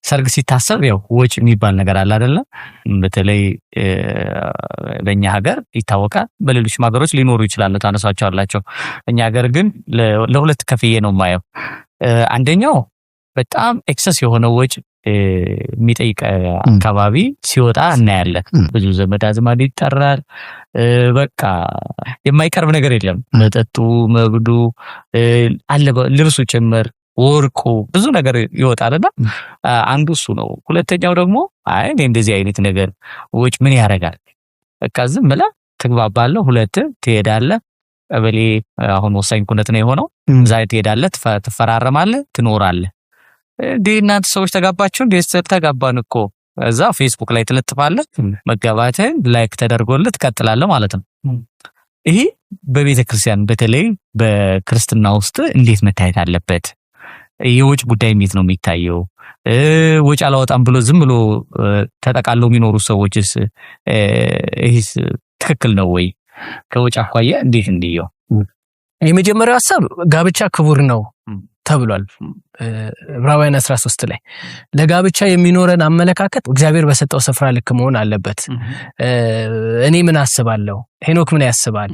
ሰርግ ሲታሰብ ያው ወጪ የሚባል ነገር አለ አይደለ? በተለይ በእኛ ሀገር ይታወቃል። በሌሎች ሀገሮች ሊኖሩ ይችላል ታነሳቸዋላችሁ። እኛ ሀገር ግን ለሁለት ከፍዬ ነው የማየው። አንደኛው በጣም ኤክሰስ የሆነ ወጪ የሚጠይቅ አካባቢ ሲወጣ እናያለን። ብዙ ዘመድ አዝማድ ይጠራል። በቃ የማይቀርብ ነገር የለም። መጠጡ፣ መብዱ አለ፣ ልብሱ ጭምር፣ ወርቁ፣ ብዙ ነገር ይወጣልና አንዱ እሱ ነው። ሁለተኛው ደግሞ እኔ እንደዚህ አይነት ነገር ወጭ ምን ያደርጋል? በቃ ዝም ብለህ ትግባባለህ፣ ሁለት ትሄዳለህ። ቀበሌ አሁን ወሳኝ ኩነት ነው የሆነው። እዛ ትሄዳለህ፣ ትፈራረማለህ፣ ትኖራለህ። እናንተ ሰዎች ተጋባችሁ እንዴ? ተጋባን እኮ እዛ ፌስቡክ ላይ ትለጥፋለህ። መጋባትህን ላይክ ተደርጎልህ ትቀጥላለህ ማለት ነው። ይሄ በቤተ ክርስቲያን በተለይ በክርስትና ውስጥ እንዴት መታየት አለበት? የወጭ ጉዳይ እንዴት ነው የሚታየው? ወጭ አላወጣም ብሎ ዝም ብሎ ተጠቃለው የሚኖሩ ሰዎችስ ይሄስ ትክክል ነው ወይ? ከወጭ አኳያ እንዴት እንዲየው? የመጀመሪያው ሐሳብ ጋብቻ ክቡር ነው ተብሏል። ዕብራውያን 13 ላይ ለጋብቻ የሚኖረን አመለካከት እግዚአብሔር በሰጠው ስፍራ ልክ መሆን አለበት። እኔ ምን አስባለሁ፣ ሄኖክ ምን ያስባል፣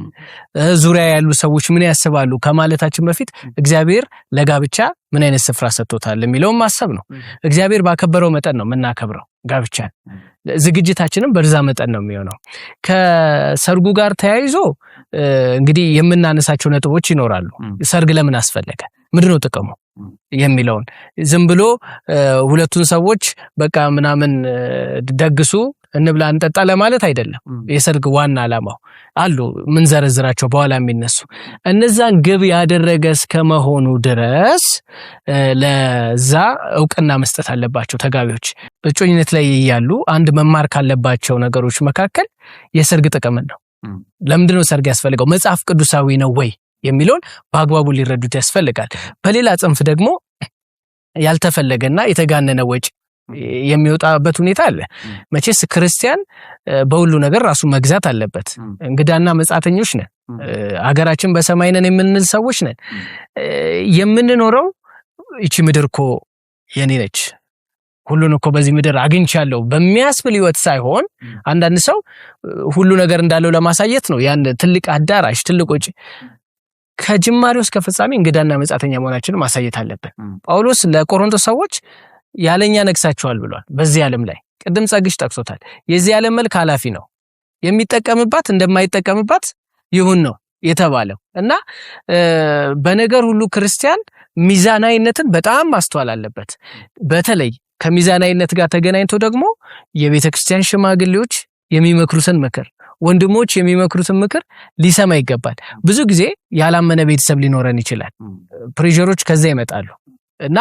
ዙሪያ ያሉ ሰዎች ምን ያስባሉ ከማለታችን በፊት እግዚአብሔር ለጋብቻ ምን አይነት ስፍራ ሰጥቶታል የሚለውን ማሰብ ነው። እግዚአብሔር ባከበረው መጠን ነው የምናከብረው ጋብቻን። ዝግጅታችንም በዛ መጠን ነው የሚሆነው። ከሰርጉ ጋር ተያይዞ እንግዲህ የምናነሳቸው ነጥቦች ይኖራሉ። ሰርግ ለምን አስፈለገ? ምንድነው ጥቅሙ የሚለውን ዝም ብሎ ሁለቱን ሰዎች በቃ ምናምን ደግሱ እንብላ እንጠጣ ለማለት አይደለም። የሰርግ ዋና ዓላማው አሉ ምን ዘረዝራቸው በኋላ የሚነሱ እነዛን ግብ ያደረገ እስከመሆኑ ድረስ ለዛ ዕውቅና መስጠት አለባቸው ተጋቢዎች። በእጮኝነት ላይ ያሉ አንድ መማር ካለባቸው ነገሮች መካከል የሰርግ ጥቅም ነው። ለምንድነው ሰርግ ያስፈልገው? መጽሐፍ ቅዱሳዊ ነው ወይ የሚለውን በአግባቡ ሊረዱት ያስፈልጋል። በሌላ ጽንፍ ደግሞ ያልተፈለገና የተጋነነ ወጪ የሚወጣበት ሁኔታ አለ። መቼስ ክርስቲያን በሁሉ ነገር ራሱ መግዛት አለበት። እንግዳና መጻተኞች ነን። ሀገራችን በሰማይ ነን የምንል ሰዎች ነን። የምንኖረው እቺ ምድር እኮ የኔ ነች፣ ሁሉን እኮ በዚህ ምድር አግኝቻለሁ በሚያስብል ህይወት ሳይሆን አንዳንድ ሰው ሁሉ ነገር እንዳለው ለማሳየት ነው ያን ትልቅ አዳራሽ ትልቅ ወጪ ከጅማሬው እስከ ፍጻሜ እንግዳና መጻተኛ መሆናችንን ማሳየት አለብን። ጳውሎስ ለቆሮንቶስ ሰዎች ያለኛ ነግሳቸዋል ብሏል። በዚህ ዓለም ላይ ቅድም ጸግሽ ጠቅሶታል። የዚህ ዓለም መልክ ኃላፊ ነው፣ የሚጠቀምባት እንደማይጠቀምባት ይሁን ነው የተባለው እና በነገር ሁሉ ክርስቲያን ሚዛናዊነትን በጣም ማስተዋል አለበት። በተለይ ከሚዛናዊነት ጋር ተገናኝቶ ደግሞ የቤተክርስቲያን ሽማግሌዎች የሚመክሩትን ምክር፣ ወንድሞች የሚመክሩትን ምክር ሊሰማ ይገባል። ብዙ ጊዜ ያላመነ ቤተሰብ ሊኖረን ይችላል። ፕሬሸሮች ከዛ ይመጣሉ እና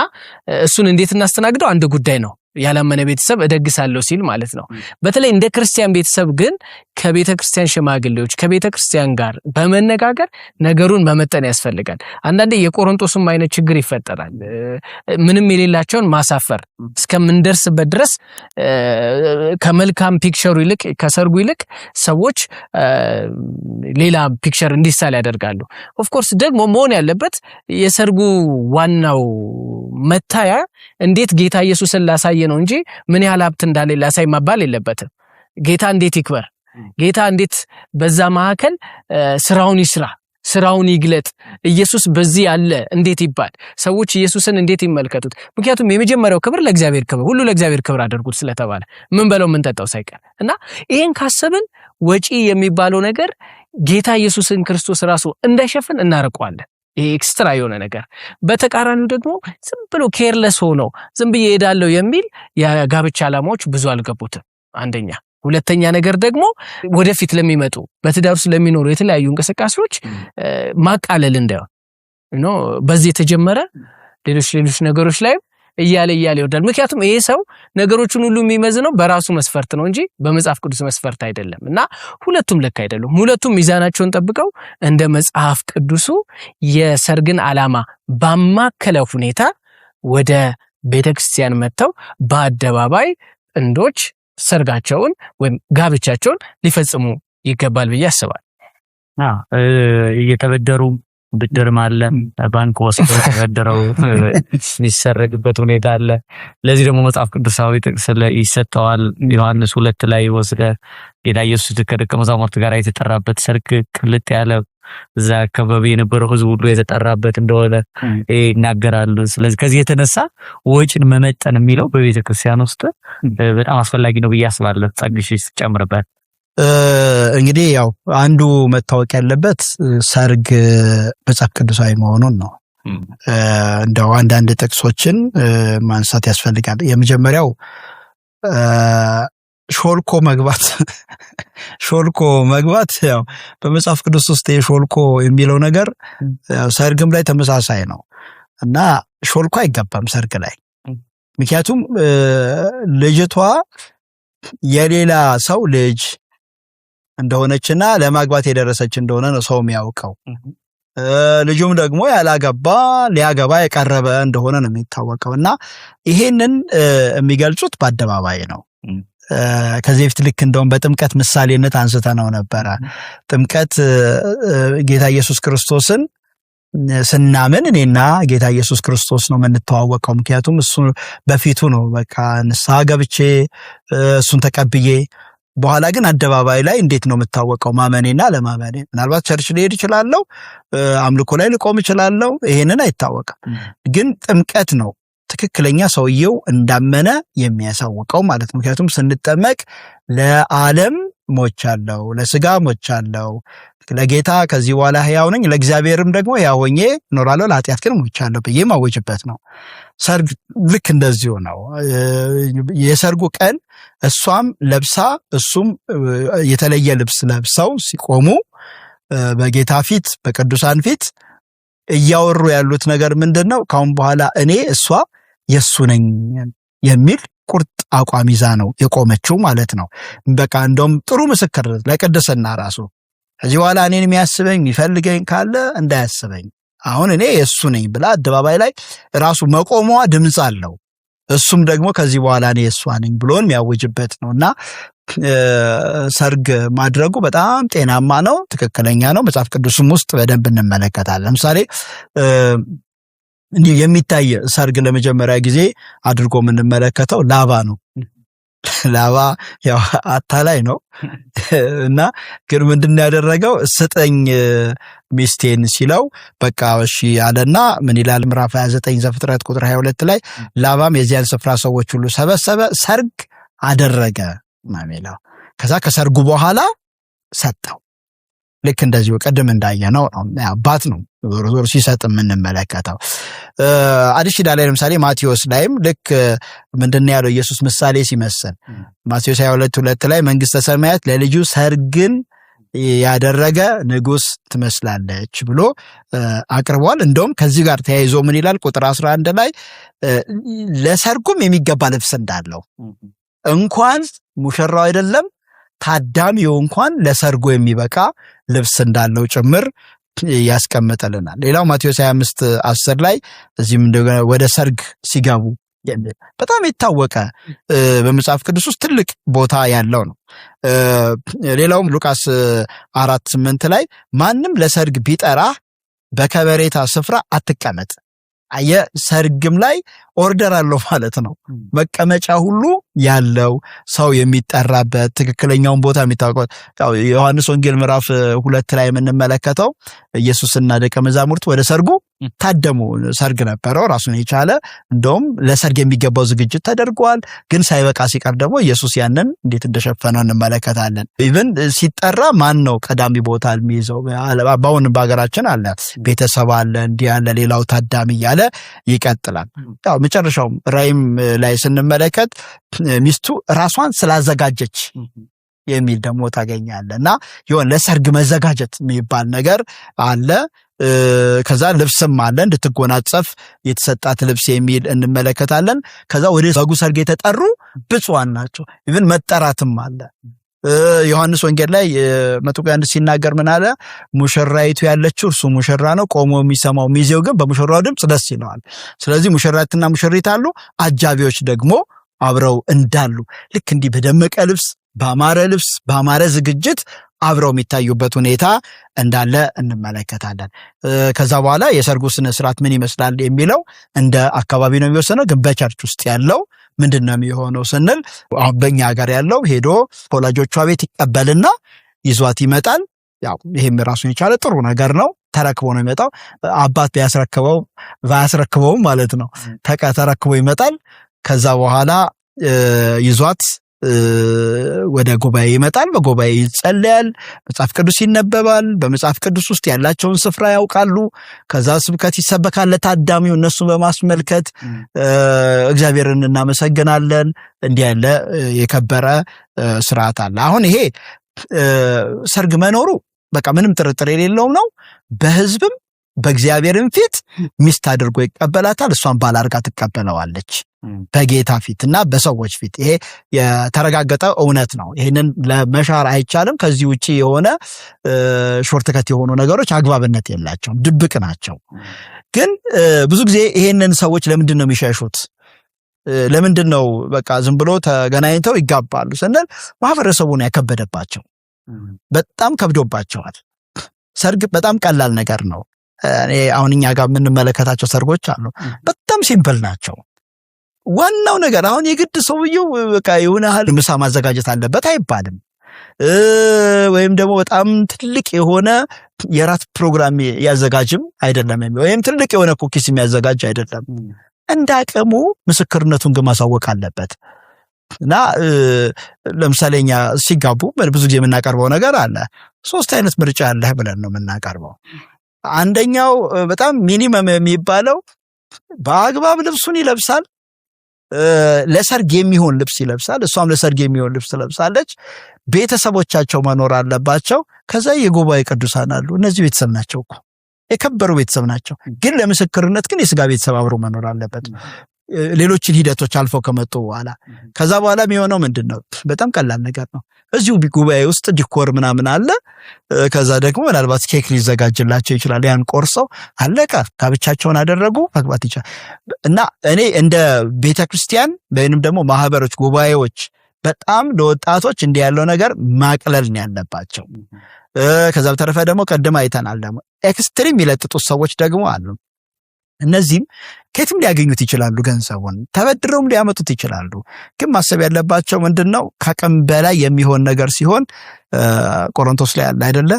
እሱን እንዴት እናስተናግደው አንድ ጉዳይ ነው። ያላመነ ቤተሰብ እደግሳለሁ ሲል ማለት ነው። በተለይ እንደ ክርስቲያን ቤተሰብ ግን ከቤተክርስቲያን ሽማግሌዎች ከቤተክርስቲያን ጋር በመነጋገር ነገሩን መመጠን ያስፈልጋል። አንዳንዴ የቆሮንቶስም አይነት ችግር ይፈጠራል። ምንም የሌላቸውን ማሳፈር እስከምንደርስበት ድረስ ከመልካም ፒክቸሩ ይልቅ ከሰርጉ ይልቅ ሰዎች ሌላ ፒክቸር እንዲሳል ያደርጋሉ። ኦፍ ኮርስ ደግሞ መሆን ያለበት የሰርጉ ዋናው መታያ እንዴት ጌታ ኢየሱስን ላሳየ ነው እንጂ ምን ያህል ሀብት እንዳለ ላሳይ ማባል የለበትም። ጌታ እንዴት ይክበር፣ ጌታ እንዴት በዛ ማዕከል ስራውን ይስራ፣ ስራውን ይግለጥ፣ ኢየሱስ በዚህ አለ እንዴት ይባል፣ ሰዎች ኢየሱስን እንዴት ይመልከቱት። ምክንያቱም የመጀመሪያው ክብር ለእግዚአብሔር ክብር፣ ሁሉ ለእግዚአብሔር ክብር አድርጉት ስለተባለ ምን በለው ምን ጠጣው ሳይቀር እና ይሄን ካሰብን ወጪ የሚባለው ነገር ጌታ ኢየሱስን ክርስቶስ ራሱ እንዳይሸፍን እናርቀዋለን። ይሄ ኤክስትራ የሆነ ነገር። በተቃራኒው ደግሞ ዝም ብሎ ኬርለስ ሆኖ ዝም ብዬ እሄዳለሁ የሚል የጋብቻ ዓላማዎች ብዙ አልገቡትም። አንደኛ። ሁለተኛ ነገር ደግሞ ወደፊት ለሚመጡ በትዳር ውስጥ ለሚኖሩ የተለያዩ እንቅስቃሴዎች ማቃለል እንዳይሆን በዚህ የተጀመረ ሌሎች ነገሮች ላይ እያለ ይወዳል። ምክንያቱም ይሄ ሰው ነገሮችን ሁሉ የሚመዝነው በራሱ መስፈርት ነው እንጂ በመጽሐፍ ቅዱስ መስፈርት አይደለም እና ሁለቱም ልክ አይደሉም። ሁለቱም ሚዛናቸውን ጠብቀው እንደ መጽሐፍ ቅዱሱ የሰርግን ዓላማ ባማከለ ሁኔታ ወደ ቤተክርስቲያን መጥተው በአደባባይ ጥንዶች ሰርጋቸውን ወይም ጋብቻቸውን ሊፈጽሙ ይገባል ብዬ አስባለሁ። እየተበደሩ ብድርም አለ ባንክ ወስዶ ተበድረው የሚሰረግበት ሁኔታ አለ። ለዚህ ደግሞ መጽሐፍ ቅዱሳዊ ጥቅስ ይሰጠዋል። ዮሐንስ 2 ላይ ወስደ ጌታ ኢየሱስ ከደቀ መዛሙርቱ ጋር የተጠራበት ሰርግ ቅልጥ ያለ እዛ አካባቢ የነበረው ህዝብ ሁሉ የተጠራበት እንደሆነ ይናገራሉ። ስለዚህ ከዚህ የተነሳ ወጪን መመጠን የሚለው በቤተክርስቲያን ውስጥ በጣም አስፈላጊ ነው ብዬ አስባለሁ። ጸግሽ ጨምርበት። እንግዲህ ያው አንዱ መታወቅ ያለበት ሰርግ መጽሐፍ ቅዱሳዊ መሆኑን ነው። እንደው አንዳንድ ጥቅሶችን ማንሳት ያስፈልጋል። የመጀመሪያው ሾልኮ መግባት ያው በመጽሐፍ ቅዱስ ውስጥ የሾልኮ የሚለው ነገር ሰርግም ላይ ተመሳሳይ ነው እና ሾልኮ አይገባም ሰርግ ላይ። ምክንያቱም ልጅቷ የሌላ ሰው ልጅ እንደሆነችና ለማግባት የደረሰች እንደሆነ ነው ሰው የሚያውቀው። ልጁም ደግሞ ያላገባ ሊያገባ የቀረበ እንደሆነ ነው የሚታወቀው እና ይሄንን የሚገልጹት በአደባባይ ነው። ከዚህ በፊት ልክ እንደውም በጥምቀት ምሳሌነት አንስተነው ነበረ። ጥምቀት ጌታ ኢየሱስ ክርስቶስን ስናምን እኔና ጌታ ኢየሱስ ክርስቶስ ነው የምንተዋወቀው። ምክንያቱም እሱ በፊቱ ነው በቃ ንስሐ ገብቼ እሱን ተቀብዬ በኋላ ግን አደባባይ ላይ እንዴት ነው የምታወቀው? ማመኔና ለማመኔ። ምናልባት ቸርች ሊሄድ ይችላል፣ አምልኮ ላይ ልቆም ይችላል፣ ይሄንን አይታወቅም። ግን ጥምቀት ነው ትክክለኛ ሰውየው እንዳመነ የሚያሳውቀው ማለት ነው። ምክንያቱም ስንጠመቅ ለዓለም ሞቻለሁ፣ ለስጋ ሞቻለሁ፣ ለጌታ ከዚህ በኋላ ሕያው ነኝ፣ ለእግዚአብሔርም ደግሞ ሕያው ሆኜ እኖራለሁ፣ ለኃጢአት ግን ሞቻለሁ ብዬ ማወጅበት ነው። ሰርግ ልክ እንደዚሁ ነው። የሰርጉ ቀን እሷም ለብሳ እሱም የተለየ ልብስ ለብሰው ሲቆሙ በጌታ ፊት በቅዱሳን ፊት እያወሩ ያሉት ነገር ምንድነው? ካሁን በኋላ እኔ እሷ የሱ ነኝ የሚል ቁርጥ አቋም ይዛ ነው የቆመችው ማለት ነው። በቃ እንደውም ጥሩ ምስክር ለቅድስና ራሱ ከዚህ በኋላ እኔን የሚያስበኝ የሚፈልገኝ ካለ እንዳያስበኝ፣ አሁን እኔ የሱ ነኝ ብላ አደባባይ ላይ ራሱ መቆሟ ድምጽ አለው። እሱም ደግሞ ከዚህ በኋላ እኔ የሷ ነኝ ብሎን የሚያውጅበት ነውና ሰርግ ማድረጉ በጣም ጤናማ ነው፣ ትክክለኛ ነው። መጽሐፍ ቅዱስም ውስጥ በደንብ እንመለከታለን። ለምሳሌ እንዲህ የሚታይ ሰርግ ለመጀመሪያ ጊዜ አድርጎ የምንመለከተው ላባ ነው። ላባ ያው አታላይ ነው እና ግን ምንድን ያደረገው ስጠኝ ሚስቴን ሲለው በቃ እሺ አለና ምን ይላል? ምዕራፍ 29 ዘፍጥረት ቁጥር 22 ላይ ላባም የዚያን ስፍራ ሰዎች ሁሉ ሰበሰበ፣ ሰርግ አደረገ ማሜላው። ከዛ ከሰርጉ በኋላ ሰጠው። ልክ እንደዚሁ ቀደም እንዳየነው አባት ነው ዞር ሲሰጥ የምንመለከተው። አዲስ ኪዳን ላይ ለምሳሌ ማቴዎስ ላይም ልክ ምንድን ያለው ኢየሱስ ምሳሌ ሲመስል ማቴዎስ 22:2 ላይ መንግስተ ሰማያት ለልጁ ሰርግን ያደረገ ንጉስ ትመስላለች ብሎ አቅርቧል። እንደውም ከዚህ ጋር ተያይዞ ምን ይላል? ቁጥር 11 ላይ ለሰርጉም የሚገባ ልብስ እንዳለው እንኳን ሙሽራው አይደለም ታዳሚው እንኳን ለሰርጉ የሚበቃ ልብስ እንዳለው ጭምር ያስቀምጥልናል። ሌላው ማቴዎስ 25:10 ላይ እዚህም እንደገና ወደ ሰርግ ሲገቡ በጣም የታወቀ በመጽሐፍ ቅዱስ ውስጥ ትልቅ ቦታ ያለው ነው። ሌላውም ሉቃስ 4:8 ላይ ማንም ለሰርግ ቢጠራ በከበሬታ ስፍራ አትቀመጥ። ሰርግም ላይ ኦርደር አለው ማለት ነው። መቀመጫ ሁሉ ያለው ሰው የሚጠራበት ትክክለኛውን ቦታ የሚታወቀው ዮሐንስ ወንጌል ምዕራፍ 2 ላይ የምንመለከተው ኢየሱስና ደቀ መዛሙርቱ ወደ ሰርጉ ታደሙ። ሰርግ ነበረው ራሱን የቻለ እንደውም ለሰርግ የሚገባው ዝግጅት ተደርጓል። ግን ሳይበቃ ሲቀር ደግሞ ኢየሱስ ያንን እንዴት እንደሸፈነው እንመለከታለን። ኢቭን ሲጠራ ማን ነው ቀዳሚ ቦታ የሚይዘው? በአሁን በሀገራችን አለ ቤተሰብ አለ እንዲህ ያለ ሌላው ታዳሚ እያለ ይቀጥላል። ያው መጨረሻው ራእይም ላይ ስንመለከት ሚስቱ ራሷን ስላዘጋጀች የሚል ደግሞ ታገኛለና ይሁን ለሰርግ መዘጋጀት የሚባል ነገር አለ። ከዛ ልብስም አለ እንድትጎናጸፍ የተሰጣት ልብስ የሚል እንመለከታለን። ከዛ ወደ በጉ ሰርግ የተጠሩ ብፁዓን ናቸው። ኢቭን መጠራትም አለ። ዮሐንስ ወንጌል ላይ መጥምቁ ዮሐንስ ሲናገር ምን አለ? ሙሽራይቱ ያለችው እርሱ ሙሽራ ነው፣ ቆሞ የሚሰማው ሚዜው ግን በሙሽራው ድምጽ ደስ ይለዋል። ስለዚህ ሙሽራትና ሙሽሪት አሉ፣ አጃቢዎች ደግሞ አብረው እንዳሉ ልክ እንዲህ በደመቀ ልብስ፣ በአማረ ዝግጅት አብረው የሚታዩበት ሁኔታ እንዳለ እንመለከታለን። ከዛ በኋላ የሰርጉ ስነ ስርዓት ምን ይመስላል የሚለው እንደ አካባቢ ነው የሚወሰነው። ግን በቸርች ውስጥ ያለው ምንድነው የሚሆነው ስንል አሁን በእኛ ሀገር ያለው ሄዶ ወላጆቿ ቤት ይቀበልና ይዟት ይመጣል። ያው ይሄም ራሱን የቻለ ጥሩ ነገር ነው። ተረክቦ ነው የሚመጣው። አባት ባያስረክበውም ማለት ነው ተረክቦ ይመጣል። ከዛ በኋላ ይዟት ወደ ጉባኤ ይመጣል። በጉባኤ ይጸለያል፣ መጽሐፍ ቅዱስ ይነበባል። በመጽሐፍ ቅዱስ ውስጥ ያላቸውን ስፍራ ያውቃሉ። ከዛ ስብከት ይሰበካል ለታዳሚው። እነሱ በማስመልከት እግዚአብሔርን እናመሰግናለን። እንዲህ ያለ የከበረ ስርዓት አለ። አሁን ይሄ ሰርግ መኖሩ በቃ ምንም ጥርጥር የሌለው ነው። በህዝብም በእግዚአብሔርም ፊት ሚስት አድርጎ ይቀበላታል፣ እሷን ባል አድርጋ ትቀበለዋለች በጌታ ፊትና በሰዎች ፊት። ይሄ የተረጋገጠ እውነት ነው። ይሄንን ለመሻር አይቻልም። ከዚህ ውጪ የሆነ ሾርትከት የሆኑ ነገሮች አግባብነት የላቸውም፣ ድብቅ ናቸው። ግን ብዙ ጊዜ ይሄንን ሰዎች ለምንድን ነው የሚሸሹት? ለምንድን ነው በቃ ዝም ብሎ ተገናኝተው ይጋባሉ ስንል ማህበረሰቡን ያከበደባቸው፣ በጣም ከብዶባቸዋል። ሰርግ በጣም ቀላል ነገር ነው። እኔ አሁን እኛ ጋር የምንመለከታቸው ሰርጎች አሉ፣ በጣም ሲምፕል ናቸው። ዋናው ነገር አሁን የግድ ሰውየው በቃ የሆነ ያህል ምሳ ማዘጋጀት አለበት አይባልም። ወይም ደግሞ በጣም ትልቅ የሆነ የራት ፕሮግራም ያዘጋጅም አይደለም፣ ወይም ትልቅ የሆነ ኩኪስ የሚያዘጋጅ አይደለም። እንዳቀሙ ምስክርነቱን ግን ማሳወቅ አለበት። እና ለምሳሌ እኛ ሲጋቡ ብዙ ጊዜ የምናቀርበው ነገር አለ። 3 አይነት ምርጫ አለ ብለን ነው የምናቀርበው። አንደኛው በጣም ሚኒመም የሚባለው በአግባብ ልብሱን ይለብሳል፣ ለሰርግ የሚሆን ልብስ ይለብሳል፣ እሷም ለሰርግ የሚሆን ልብስ ትለብሳለች። ቤተሰቦቻቸው መኖር አለባቸው። ከዛ የጉባኤ ቅዱሳን አሉ። እነዚህ ቤተሰብ ናቸው እኮ የከበሩ ቤተሰብ ናቸው። ግን ለምስክርነት ግን የስጋ ቤተሰብ አብሮ መኖር አለበት፣ ሌሎችን ሂደቶች አልፈው ከመጡ በኋላ። ከዛ በኋላ የሚሆነው ምንድነው? በጣም ቀላል ነገር ነው። እዚሁ ጉባኤ ውስጥ ዲኮር ምናምን አለ። ከዛ ደግሞ ምናልባት ኬክ ሊዘጋጅላቸው ይችላል። ያን ቆርሰው አለቀ፣ ጋብቻቸውን አደረጉ፣ መግባት ይችላል። እና እኔ እንደ ቤተክርስቲያን ወይንም ደግሞ ማህበሮች፣ ጉባኤዎች በጣም ለወጣቶች እንዲህ ያለው ነገር ማቅለል ነው ያለባቸው። ከዛ በተረፈ ደግሞ ቀደም አይተናል፣ ደግሞ ኤክስትሪም የሚለጥጡት ሰዎች ደግሞ አሉ። እነዚህም ከየትም ሊያገኙት ይችላሉ፣ ገንዘቡን ተበድረውም ሊያመጡት ይችላሉ። ግን ማሰብ ያለባቸው ምንድነው? ከአቅም በላይ የሚሆን ነገር ሲሆን ቆሮንቶስ ላይ አለ አይደለ?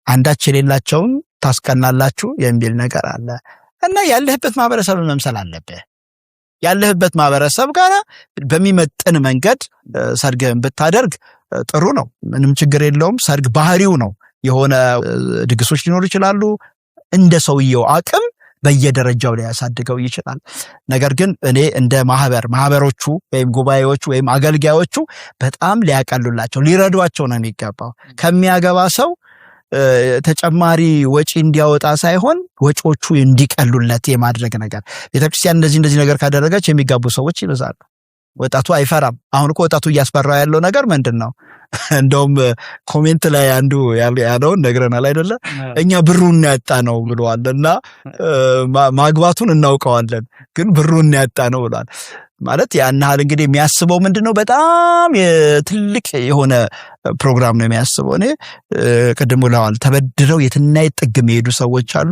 አንዳች የሌላቸውን ታስቀናላችሁ የሚል ነገር አለ። እና ያለህበት ማህበረሰብ መምሰል አለብህ። ያለህበት ማህበረሰብ ጋር በሚመጥን መንገድ ሰርግን ብታደርግ ጥሩ ነው፣ ምንም ችግር የለውም። ሰርግ ባህሪው ነው። የሆነ ድግሶች ሊኖሩ ይችላሉ። እንደ ሰውየው አቅም በየደረጃው ላይ ያሳድገው ይችላል። ነገር ግን እኔ እንደ ማህበሮቹ ወይም ጉባኤዎቹ ወይም አገልጋዮቹ በጣም ሊያቀሉላቸው ሊረዷቸው ነው የሚገባው። ከሚያገባ ሰው ተጨማሪ ወጪ እንዲያወጣ ሳይሆን ወጪዎቹ እንዲቀሉለት የማድረግ ነገር። ቤተክርስቲያን እንደዚህ ነገር ካደረገች የሚጋቡ ሰዎች ይበዛሉ። ወጣቱ አይፈራም። አሁን እኮ ወጣቱ እያስፈራው ያለው ነገር ምንድነው? እንደውም ኮሜንት ላይ አንዱ ያለውን ነግረናል አይደለ? እኛ ብሩን ያጣ ነው ብለዋልና ማግባቱን እናውቀዋለን ግን ብሩን ያጣ ነው ብሏል። ማለት ያን ያህል እንግዲህ የሚያስበው ምንድነው? በጣም ትልቅ የሆነ ፕሮግራም ነው የሚያስበው። እኔ ቅድም ብለዋል፣ ተበድረው የትና የጥግ የሚሄዱ ሰዎች አሉ።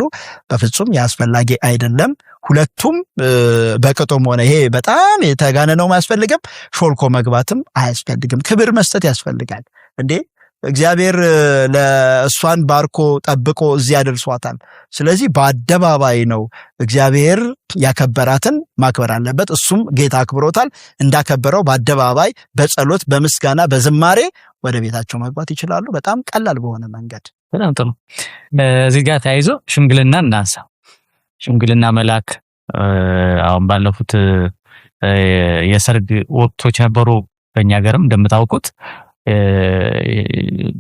በፍጹም ያስፈልጋጊ አይደለም። ሁለቱም በቅጦም ሆነ ይሄ በጣም የተጋነነው ማያስፈልግም፣ ሾልኮ መግባትም አያስፈልግም። ክብር መስጠት ያስፈልጋል እንዴ! እግዚአብሔር ለእሷን ባርኮ ጠብቆ እዚህ ያደርሷታል። ስለዚህ በአደባባይ ነው እግዚአብሔር ያከበራትን ማክበር አለበት። እሱም ጌታ አክብሮታል። እንዳከበረው በአደባባይ በጸሎት በምስጋና በዝማሬ ወደ ቤታቸው መግባት ይችላሉ፣ በጣም ቀላል በሆነ መንገድ። በጣም ጥሩ። እዚህ ጋር ተያይዞ ሽምግልና እናንሳ። ሽምግልና መላክ አሁን ባለፉት የሰርግ ወቅቶች ነበሩ። በእኛ ሀገርም እንደምታውቁት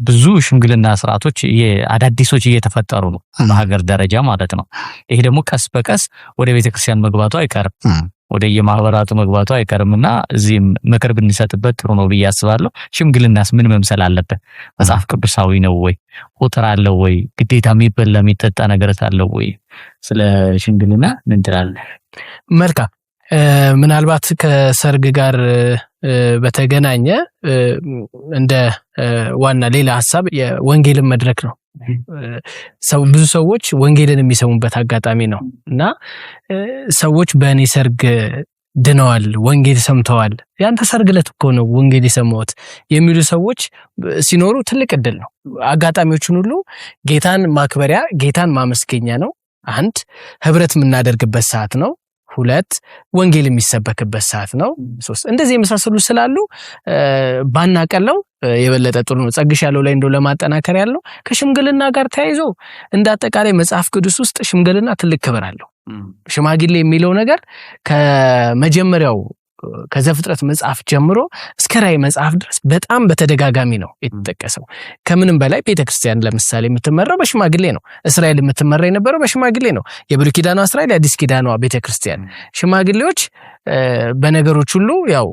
ብዙ ሽምግልና ስርዓቶች አዳዲሶች እየተፈጠሩ ነው በሀገር ደረጃ ማለት ነው። ይሄ ደግሞ ቀስ በቀስ ወደ ቤተክርስቲያን መግባቱ አይቀርም፣ ወደ የማህበራቱ መግባቱ አይቀርምና እዚህም ምክር ብንሰጥበት ጥሩ ነው ብዬ አስባለሁ። ሽምግልናስ ምን መምሰል አለበት? መጽሐፍ ቅዱሳዊ ነው ወይ? ቁጥር አለው ወይ? ግዴታ የሚበላ የሚጠጣ ነገር አለው ወይ? ስለ ሽምግልና ምን ትላለህ? መልካም። ምናልባት ከሰርግ ጋር በተገናኘ እንደ ዋና ሌላ ሐሳብ የወንጌልን መድረክ ነው። ብዙ ሰዎች ወንጌልን የሚሰሙበት አጋጣሚ ነው እና ሰዎች በእኔ ሰርግ ድነዋል፣ ወንጌል ሰምተዋል፣ ያንተ ሰርግ ዕለት እኮ ነው ወንጌል የሰማሁት የሚሉ ሰዎች ሲኖሩ ትልቅ እድል ነው። አጋጣሚዎችን ሁሉ ጌታን ማክበሪያ፣ ጌታን ማመስገኛ ነው። አንድ ህብረት የምናደርግበት ሰዓት ነው። ሁለት ወንጌል የሚሰበክበት ሰዓት ነው። ሶስት እንደዚህ የመሳሰሉ ስላሉ ባናቀለው የበለጠ ጥሩ ነው። ጸግሽ ያለው ላይ እንደው ለማጠናከር ያለው ከሽምግልና ጋር ተያይዞ እንዳጠቃላይ መጽሐፍ ቅዱስ ውስጥ ሽምግልና ትልቅ ክብር አለው። ሽማግሌ የሚለው ነገር ከመጀመሪያው ከዘፍጥረት መጽሐፍ ጀምሮ እስከ ራዕይ መጽሐፍ ድረስ በጣም በተደጋጋሚ ነው የተጠቀሰው። ከምንም በላይ ቤተክርስቲያን ለምሳሌ የምትመራው በሽማግሌ ነው። እስራኤል የምትመራ የነበረው በሽማግሌ ነው። የብሉይ ኪዳኗ እስራኤል፣ የአዲስ ኪዳኗ ቤተክርስቲያን። ሽማግሌዎች በነገሮች ሁሉ ያው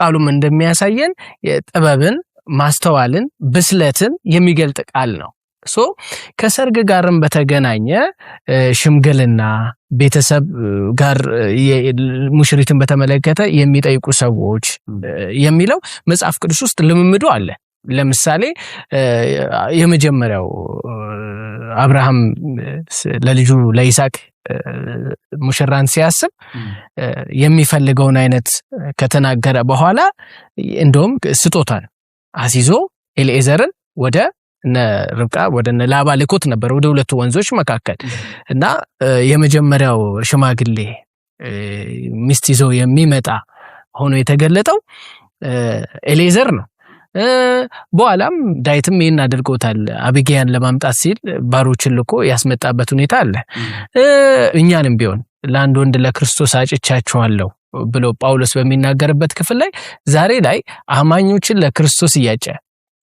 ቃሉም እንደሚያሳየን ጥበብን፣ ማስተዋልን፣ ብስለትን የሚገልጥ ቃል ነው። ከሰርግ ጋርም በተገናኘ ሽምግልና ቤተሰብ ጋር ሙሽሪትን በተመለከተ የሚጠይቁ ሰዎች የሚለው መጽሐፍ ቅዱስ ውስጥ ልምምዱ አለ። ለምሳሌ የመጀመሪያው አብርሃም ለልጁ ለይስሐቅ ሙሽራን ሲያስብ የሚፈልገውን አይነት ከተናገረ በኋላ እንደውም ስጦታን አሲዞ ኤልኤዘርን ወደ ርብቃ ወደ ላባ ልኮት ነበር ወደ ሁለቱ ወንዞች መካከል እና የመጀመሪያው ሽማግሌ ሚስት ይዞ የሚመጣ ሆኖ የተገለጠው ኤሌዘር ነው። በኋላም ዳዊትም ይሄን አድርጎታል። አቢግያን ለማምጣት ሲል ባሮችን ልኮ ያስመጣበት ሁኔታ አለ። እኛንም ቢሆን ለአንድ ወንድ ለክርስቶስ አጭቻቸዋለሁ ብሎ ጳውሎስ በሚናገርበት ክፍል ላይ ዛሬ ላይ አማኞችን ለክርስቶስ እያጨ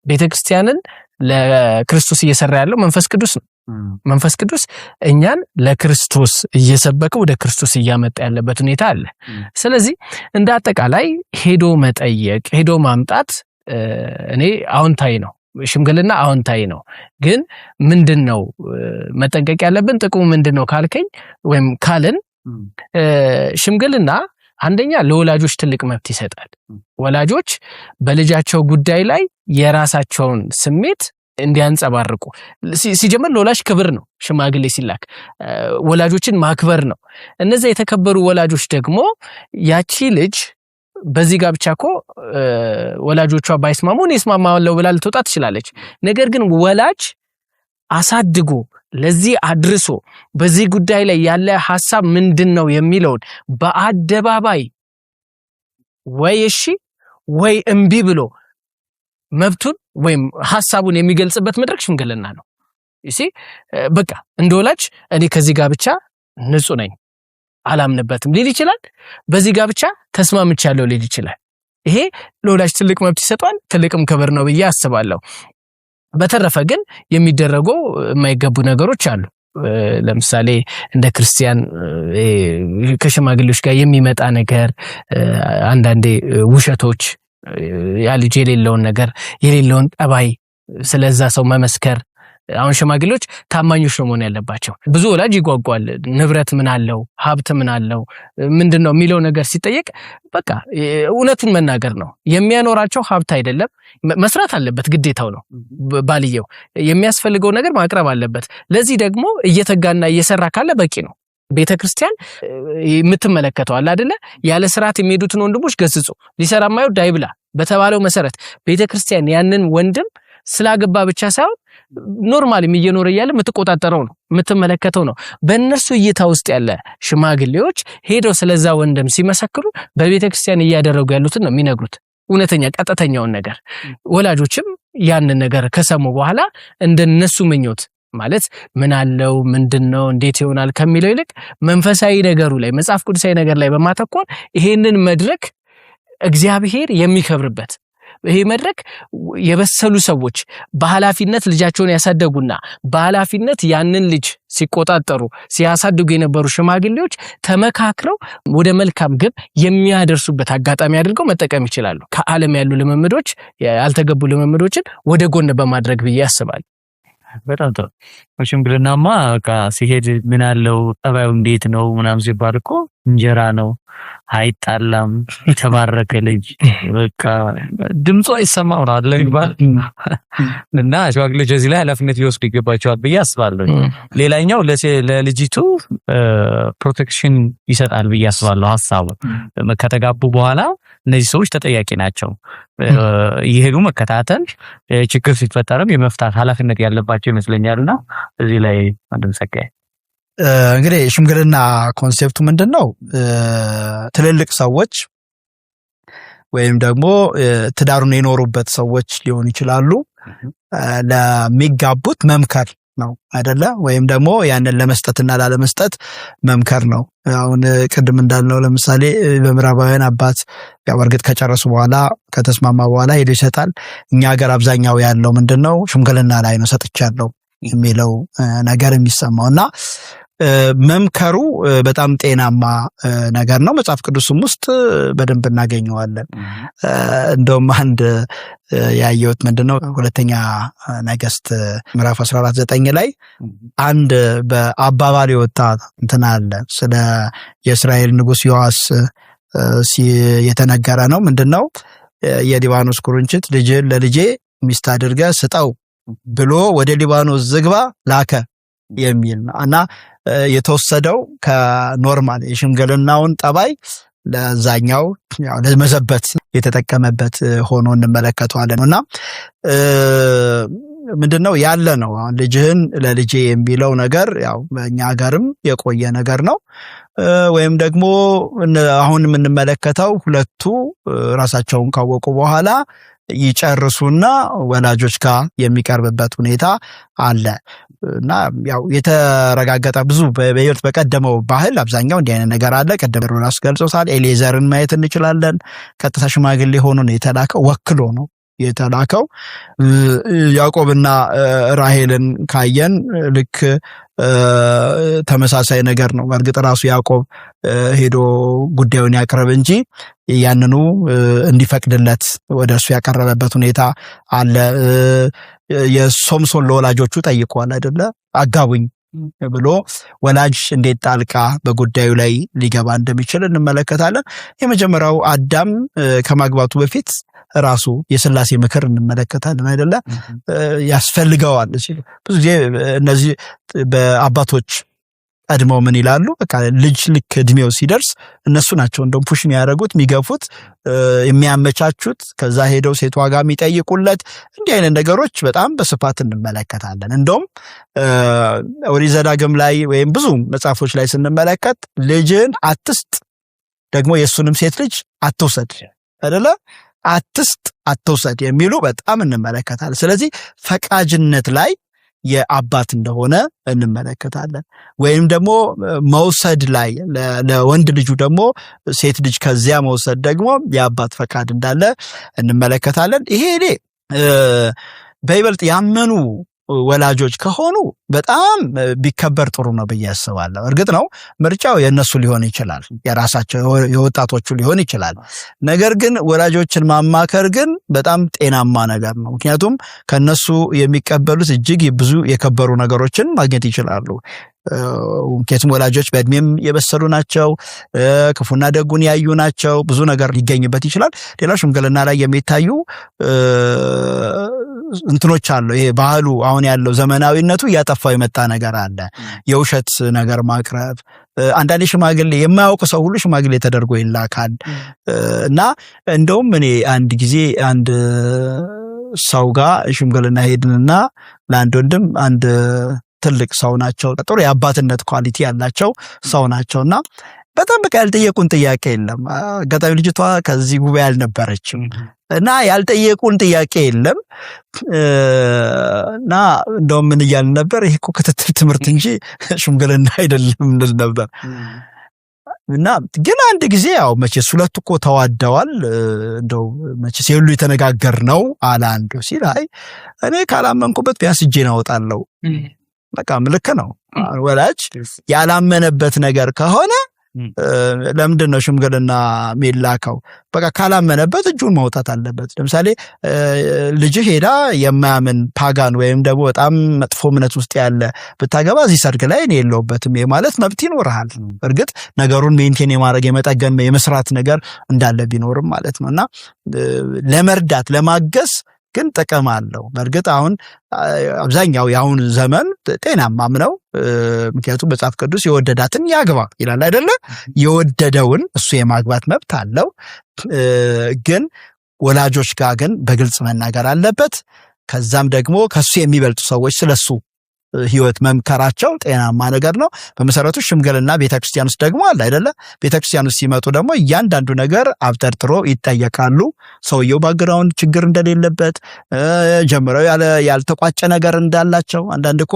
ቤተክርስቲያንን ለክርስቶስ እየሰራ ያለው መንፈስ ቅዱስ ነው። መንፈስ ቅዱስ እኛን ለክርስቶስ እየሰበከ ወደ ክርስቶስ እያመጣ ያለበት ሁኔታ አለ። ስለዚህ እንደ አጠቃላይ ሄዶ መጠየቅ፣ ሄዶ ማምጣት እኔ አዎንታዊ ነው። ሽምግልና አዎንታዊ ነው። ግን ምንድነው መጠንቀቅ ያለብን? ጥቅሙ ምንድነው ካልከኝ ወይም ካልን ሽምግልና አንደኛ ለወላጆች ትልቅ መብት ይሰጣል። ወላጆች በልጃቸው ጉዳይ ላይ የራሳቸውን ስሜት እንዲያንጸባርቁ ሲጀምር ለወላጅ ክብር ነው። ሽማግሌ ሲላክ ወላጆችን ማክበር ነው። እነዚህ የተከበሩ ወላጆች ደግሞ ያቺ ልጅ በዚህ ጋር ብቻ እኮ ወላጆቿ ባይስማሙ እኔ እስማማለሁ ብላ ልትወጣ ትችላለች። ነገር ግን ወላጅ አሳድጎ ለዚህ አድርሶ በዚህ ጉዳይ ላይ ያለ ሐሳብ ምንድነው የሚለውን በአደባባይ ወይ እሺ ወይ እምቢ ብሎ መብቱን ወይም ሐሳቡን የሚገልጽበት መድረክ ሽምግልና ነው። እሺ በቃ እንደወላጅ እኔ ከዚህ ጋር ብቻ ንጹህ ነኝ አላምንበትም ሊል ይችላል። በዚህ ጋር ብቻ ተስማምቻለሁ ሊል ይችላል። ይሄ ለወላጅ ትልቅ መብት ይሰጣል፣ ትልቅም ክብር ነው ብዬ አስባለሁ። በተረፈ ግን የሚደረጉ የማይገቡ ነገሮች አሉ። ለምሳሌ እንደ ክርስቲያን ከሽማግሌዎች ጋር የሚመጣ ነገር፣ አንዳንዴ ውሸቶች፣ ያ ልጅ የሌለውን ነገር የሌለውን ጠባይ ስለዛ ሰው መመስከር። አሁን ሽማግሌዎች ታማኞች ነው መሆን ያለባቸው። ብዙ ወላጅ ይጓጓል። ንብረት ምን አለው፣ ሀብት ምን አለው፣ ምንድነው የሚለው ነገር ሲጠየቅ በቃ እውነቱን መናገር ነው። የሚያኖራቸው ሀብት አይደለም፣ መስራት አለበት፣ ግዴታው ነው። ባልየው የሚያስፈልገው ነገር ማቅረብ አለበት። ለዚህ ደግሞ እየተጋና እየሰራ ካለ በቂ ነው። ቤተክርስቲያን የምትመለከተው አለ አይደለ? ያለ ስርዓት የሚሄዱትን ወንድሞች ገስጹ፣ ሊሰራ የማይወድ አይብላ በተባለው መሰረት ቤተክርስቲያን ያንን ወንድም ስላገባ ብቻ ሳይሆን ኖርማሊ እየኖረ ያለ የምትቆጣጠረው ነው፣ የምትመለከተው ነው። በእነሱ እይታ ውስጥ ያለ ሽማግሌዎች ሄደው ስለዛ ወንድም ሲመሰክሩ በቤተክርስቲያን እያደረጉ ያሉትን ነው የሚነግሩት፣ እውነተኛ ቀጥተኛውን ነገር። ወላጆችም ያንን ነገር ከሰሙ በኋላ እንደነሱ ምኞት ማለት ምን አለው ምንድነው እንዴት ይሆናል ከሚለው ይልቅ መንፈሳዊ ነገሩ ላይ መጽሐፍ ቅዱሳዊ ነገር ላይ በማተኮር ይሄንን መድረክ እግዚአብሔር የሚከብርበት፣ ይሄ መድረክ የበሰሉ ሰዎች በኃላፊነት ልጃቸውን ያሳደጉና በኃላፊነት ያንን ልጅ ሲቆጣጠሩ ሲያሳድጉ የነበሩ ሽማግሌዎች ተመካክረው ወደ መልካም ግብ የሚያደርሱበት አጋጣሚ አድርገው መጠቀም ይችላሉ። ከዓለም ያሉ ልምምዶች፣ ያልተገቡ ልምምዶችን ወደ ጎን በማድረግ ብዬ አስባለሁ። በጣም ጥሩ። ሽምግልናማ በቃ ሲሄድ ምን አለው ጠባዩ እንዴት ነው ምናምን ሲባል እኮ እንጀራ ነው፣ አይጣላም፣ የተባረከ ልጅ በቃ ድምፁ አይሰማም ነው አይደል ይባል እና ሽማግሌዎች እዚህ ላይ ኃላፊነት ሊወስዱ ይገባቸዋል ብዬ አስባለሁ። ሌላኛው ለልጅቱ ፕሮቴክሽን ይሰጣል ብዬ አስባለሁ። ሀሳቡ ከተጋቡ በኋላ እነዚህ ሰዎች ተጠያቂ ናቸው። ይሄዱ መከታተል፣ ችግር ሲፈጠርም የመፍታት ኃላፊነት ያለባቸው ይመስለኛልና እዚህ ላይ አንድም ሰቀይ እንግዲህ ሽምግልና ኮንሴፕቱ ምንድነው? ትልልቅ ሰዎች ወይም ደግሞ ትዳሩን የኖሩበት ሰዎች ሊሆኑ ይችላሉ ለሚጋቡት መምከር ነው አይደለ? ወይም ደግሞ ያንን ለመስጠትና ላለመስጠት መምከር ነው። አሁን ቅድም እንዳልነው ለምሳሌ በምዕራባውያን አባት ያው እርግጥ ከጨረሱ በኋላ ከተስማማ በኋላ ሄዶ ይሰጣል። እኛ ሀገር አብዛኛው ያለው ምንድነው ሽምግልና ላይ ነው ሰጥቻለሁ የሚለው ነገር የሚሰማውና መምከሩ በጣም ጤናማ ነገር ነው። መጽሐፍ ቅዱስም ውስጥ በደንብ እናገኘዋለን። እንደውም አንድ ያየሁት ምንድነው ሁለተኛ ነገሥት ምዕራፍ 14:9 ላይ አንድ በአባባል የወጣ እንትን አለ ስለ የእስራኤል ንጉስ ዮአስ የተነገረ ነው። ምንድነው የሊባኖስ ኩርንችት ልጅን ለልጄ ሚስት አድርገህ ስጠው ብሎ ወደ ሊባኖስ ዝግባ ላከ የሚል እና የተወሰደው ከኖርማል የሽምግልናውን ጠባይ ለዛኛው ያው ለመዘበት የተጠቀመበት ሆኖ እንመለከተዋለንና ምንድነው ያለ ነው። ልጅህን ለልጄ የሚለው ነገር ያው በእኛ ሀገርም የቆየ ነገር ነው። ወይም ደግሞ አሁን የምንመለከተው ሁለቱ ራሳቸውን ካወቁ በኋላ ይጨርሱና ወላጆች ጋር የሚቀርብበት ሁኔታ አለ እና ያው የተረጋገጠ ብዙ በህይወት በቀደመው ባህል አብዛኛው እንዲህ አይነት ነገር አለ። ቀደም ብሎ ራስ ገልጾታል። ኤሌዘርን ማየት እንችላለን። ቀጥታ ሽማግሌ ሆኖ ነው የተላከው፣ ወክሎ ነው የተላከው። ያዕቆብና ራሔልን ካየን ልክ ተመሳሳይ ነገር ነው። በእርግጥ ራሱ ያዕቆብ ሄዶ ጉዳዩን ያቀረበ እንጂ ያንኑ እንዲፈቅድለት ወደሱ ያቀረበበት ሁኔታ አለ። የሶምሶን ለወላጆቹ ጠይቋል አይደለ? አጋቡኝ ብሎ ወላጅ እንዴት ጣልቃ በጉዳዩ ላይ ሊገባ እንደሚችል እንመለከታለን። የመጀመሪያው አዳም ከማግባቱ በፊት ራሱ የሥላሴ ምክር እንመለከታለን አይደለ? ያስፈልገዋል። ብዙ ጊዜ እነዚህ በአባቶች ቀድመው ምን ይላሉ? በቃ ልጅ ልክ እድሜው ሲደርስ እነሱ ናቸው እንደውም ፑሽ የሚያደርጉት የሚገፉት፣ የሚያመቻቹት፣ ከዛ ሄደው ሴቷ ጋር የሚጠይቁለት እንዲህ አይነት ነገሮች በጣም በስፋት እንመለከታለን። እንደውም ኦሪት ዘዳግም ላይ ወይም ብዙ መጽሐፎች ላይ ስንመለከት ልጅን አትስጥ ደግሞ የሱንም ሴት ልጅ አትውሰድ አይደለ? አትስጥ አትውሰድ የሚሉ በጣም እንመለከታለን። ስለዚህ ፈቃጅነት ላይ የአባት እንደሆነ እንመለከታለን። ወይም ደግሞ መውሰድ ላይ ለወንድ ልጁ ደግሞ ሴት ልጅ ከዚያ መውሰድ ደግሞ የአባት ፈቃድ እንዳለ እንመለከታለን። ይሄ በይበልጥ ያመኑ ወላጆች ከሆኑ በጣም ቢከበር ጥሩ ነው ብዬ አስባለሁ። እርግጥ ነው ምርጫው የነሱ ሊሆን ይችላል፣ የራሳቸው የወጣቶቹ ሊሆን ይችላል። ነገር ግን ወላጆችን ማማከር ግን በጣም ጤናማ ነገር ነው። ምክንያቱም ከነሱ የሚቀበሉት እጅግ ብዙ የከበሩ ነገሮችን ማግኘት ይችላሉ። ምክንያቱም ወላጆች በእድሜም የበሰሉ ናቸው፣ ክፉና ደጉን ያዩ ናቸው። ብዙ ነገር ሊገኝበት ይችላል። ሌላው ሽምግልና ላይ የሚታዩ እንትኖች አሉ። ይሄ ባህሉ አሁን ያለው ዘመናዊነቱ እያጠፋው የመጣ ነገር አለ። የውሸት ነገር ማቅረብ፣ አንዳንዴ ሽማግሌ የማያውቅ ሰው ሁሉ ሽማግሌ ተደርጎ ይላካል እና እንደውም እኔ አንድ ጊዜ አንድ ሰው ጋር ሽምግልና ሄድንና ለአንድ ወንድም አንድ ትልቅ ሰው ናቸው፣ ጥሩ የአባትነት ኳሊቲ ያላቸው ሰው ናቸውና በጣም በቃ ያልጠየቁን ጥያቄ የለም። አጋጣሚ ልጅቷ ከዚህ ጉባኤ አልነበረችም እና ያልጠየቁን ጥያቄ የለም እና እንደውም ምን እያልን ነበር? ይሄ እኮ ክትትል ትምህርት እንጂ ሽምግልና አይደለም እንል ነበር። እና ግን አንድ ጊዜ ያው መቼስ ሁለቱ እኮ ተዋደዋል፣ እንደው መቼስ የሁሉ የተነጋገር ነው አለ አንዱ ሲል፣ አይ እኔ ካላመንኩበት ቢያንስ እጄን አወጣለሁ። በቃ ልክ ነው። ወላጅ ያላመነበት ነገር ከሆነ ለምንድን ነው ሽምግልና የሚላከው? በቃ ካላመነበት እጁን ማውጣት አለበት። ለምሳሌ ልጅ ሄዳ የማያምን ፓጋን ወይም ደግሞ በጣም መጥፎ እምነት ውስጥ ያለ ብታገባ እዚህ ሰርግ ላይ እኔ የለሁበትም ማለት መብት ይኖርሃል። እርግጥ ነገሩን ሜንቴን የማድረግ የመጠገን የመስራት ነገር እንዳለ ቢኖርም ማለት ነው። እና ለመርዳት ለማገዝ ግን ጥቅም አለው። በእርግጥ አሁን አብዛኛው የአሁን ዘመን ጤናማም ነው። ምክንያቱም መጽሐፍ ቅዱስ የወደዳትን ያግባ ይላል አይደለ? የወደደውን እሱ የማግባት መብት አለው። ግን ወላጆች ጋር ግን በግልጽ መናገር አለበት። ከዛም ደግሞ ከሱ የሚበልጡ ሰዎች ስለሱ ህይወት መምከራቸው ጤናማ ነገር ነው። በመሰረቱ ሽምግልና ቤተክርስቲያን ውስጥ ደግሞ አለ አይደለ? ቤተክርስቲያን ውስጥ ሲመጡ ደግሞ እያንዳንዱ ነገር አብጠርጥሮ ይጠየቃሉ። ሰውየው ባግራውንድ ችግር እንደሌለበት ጀምረው ያልተቋጨ ነገር እንዳላቸው። አንዳንድ እኮ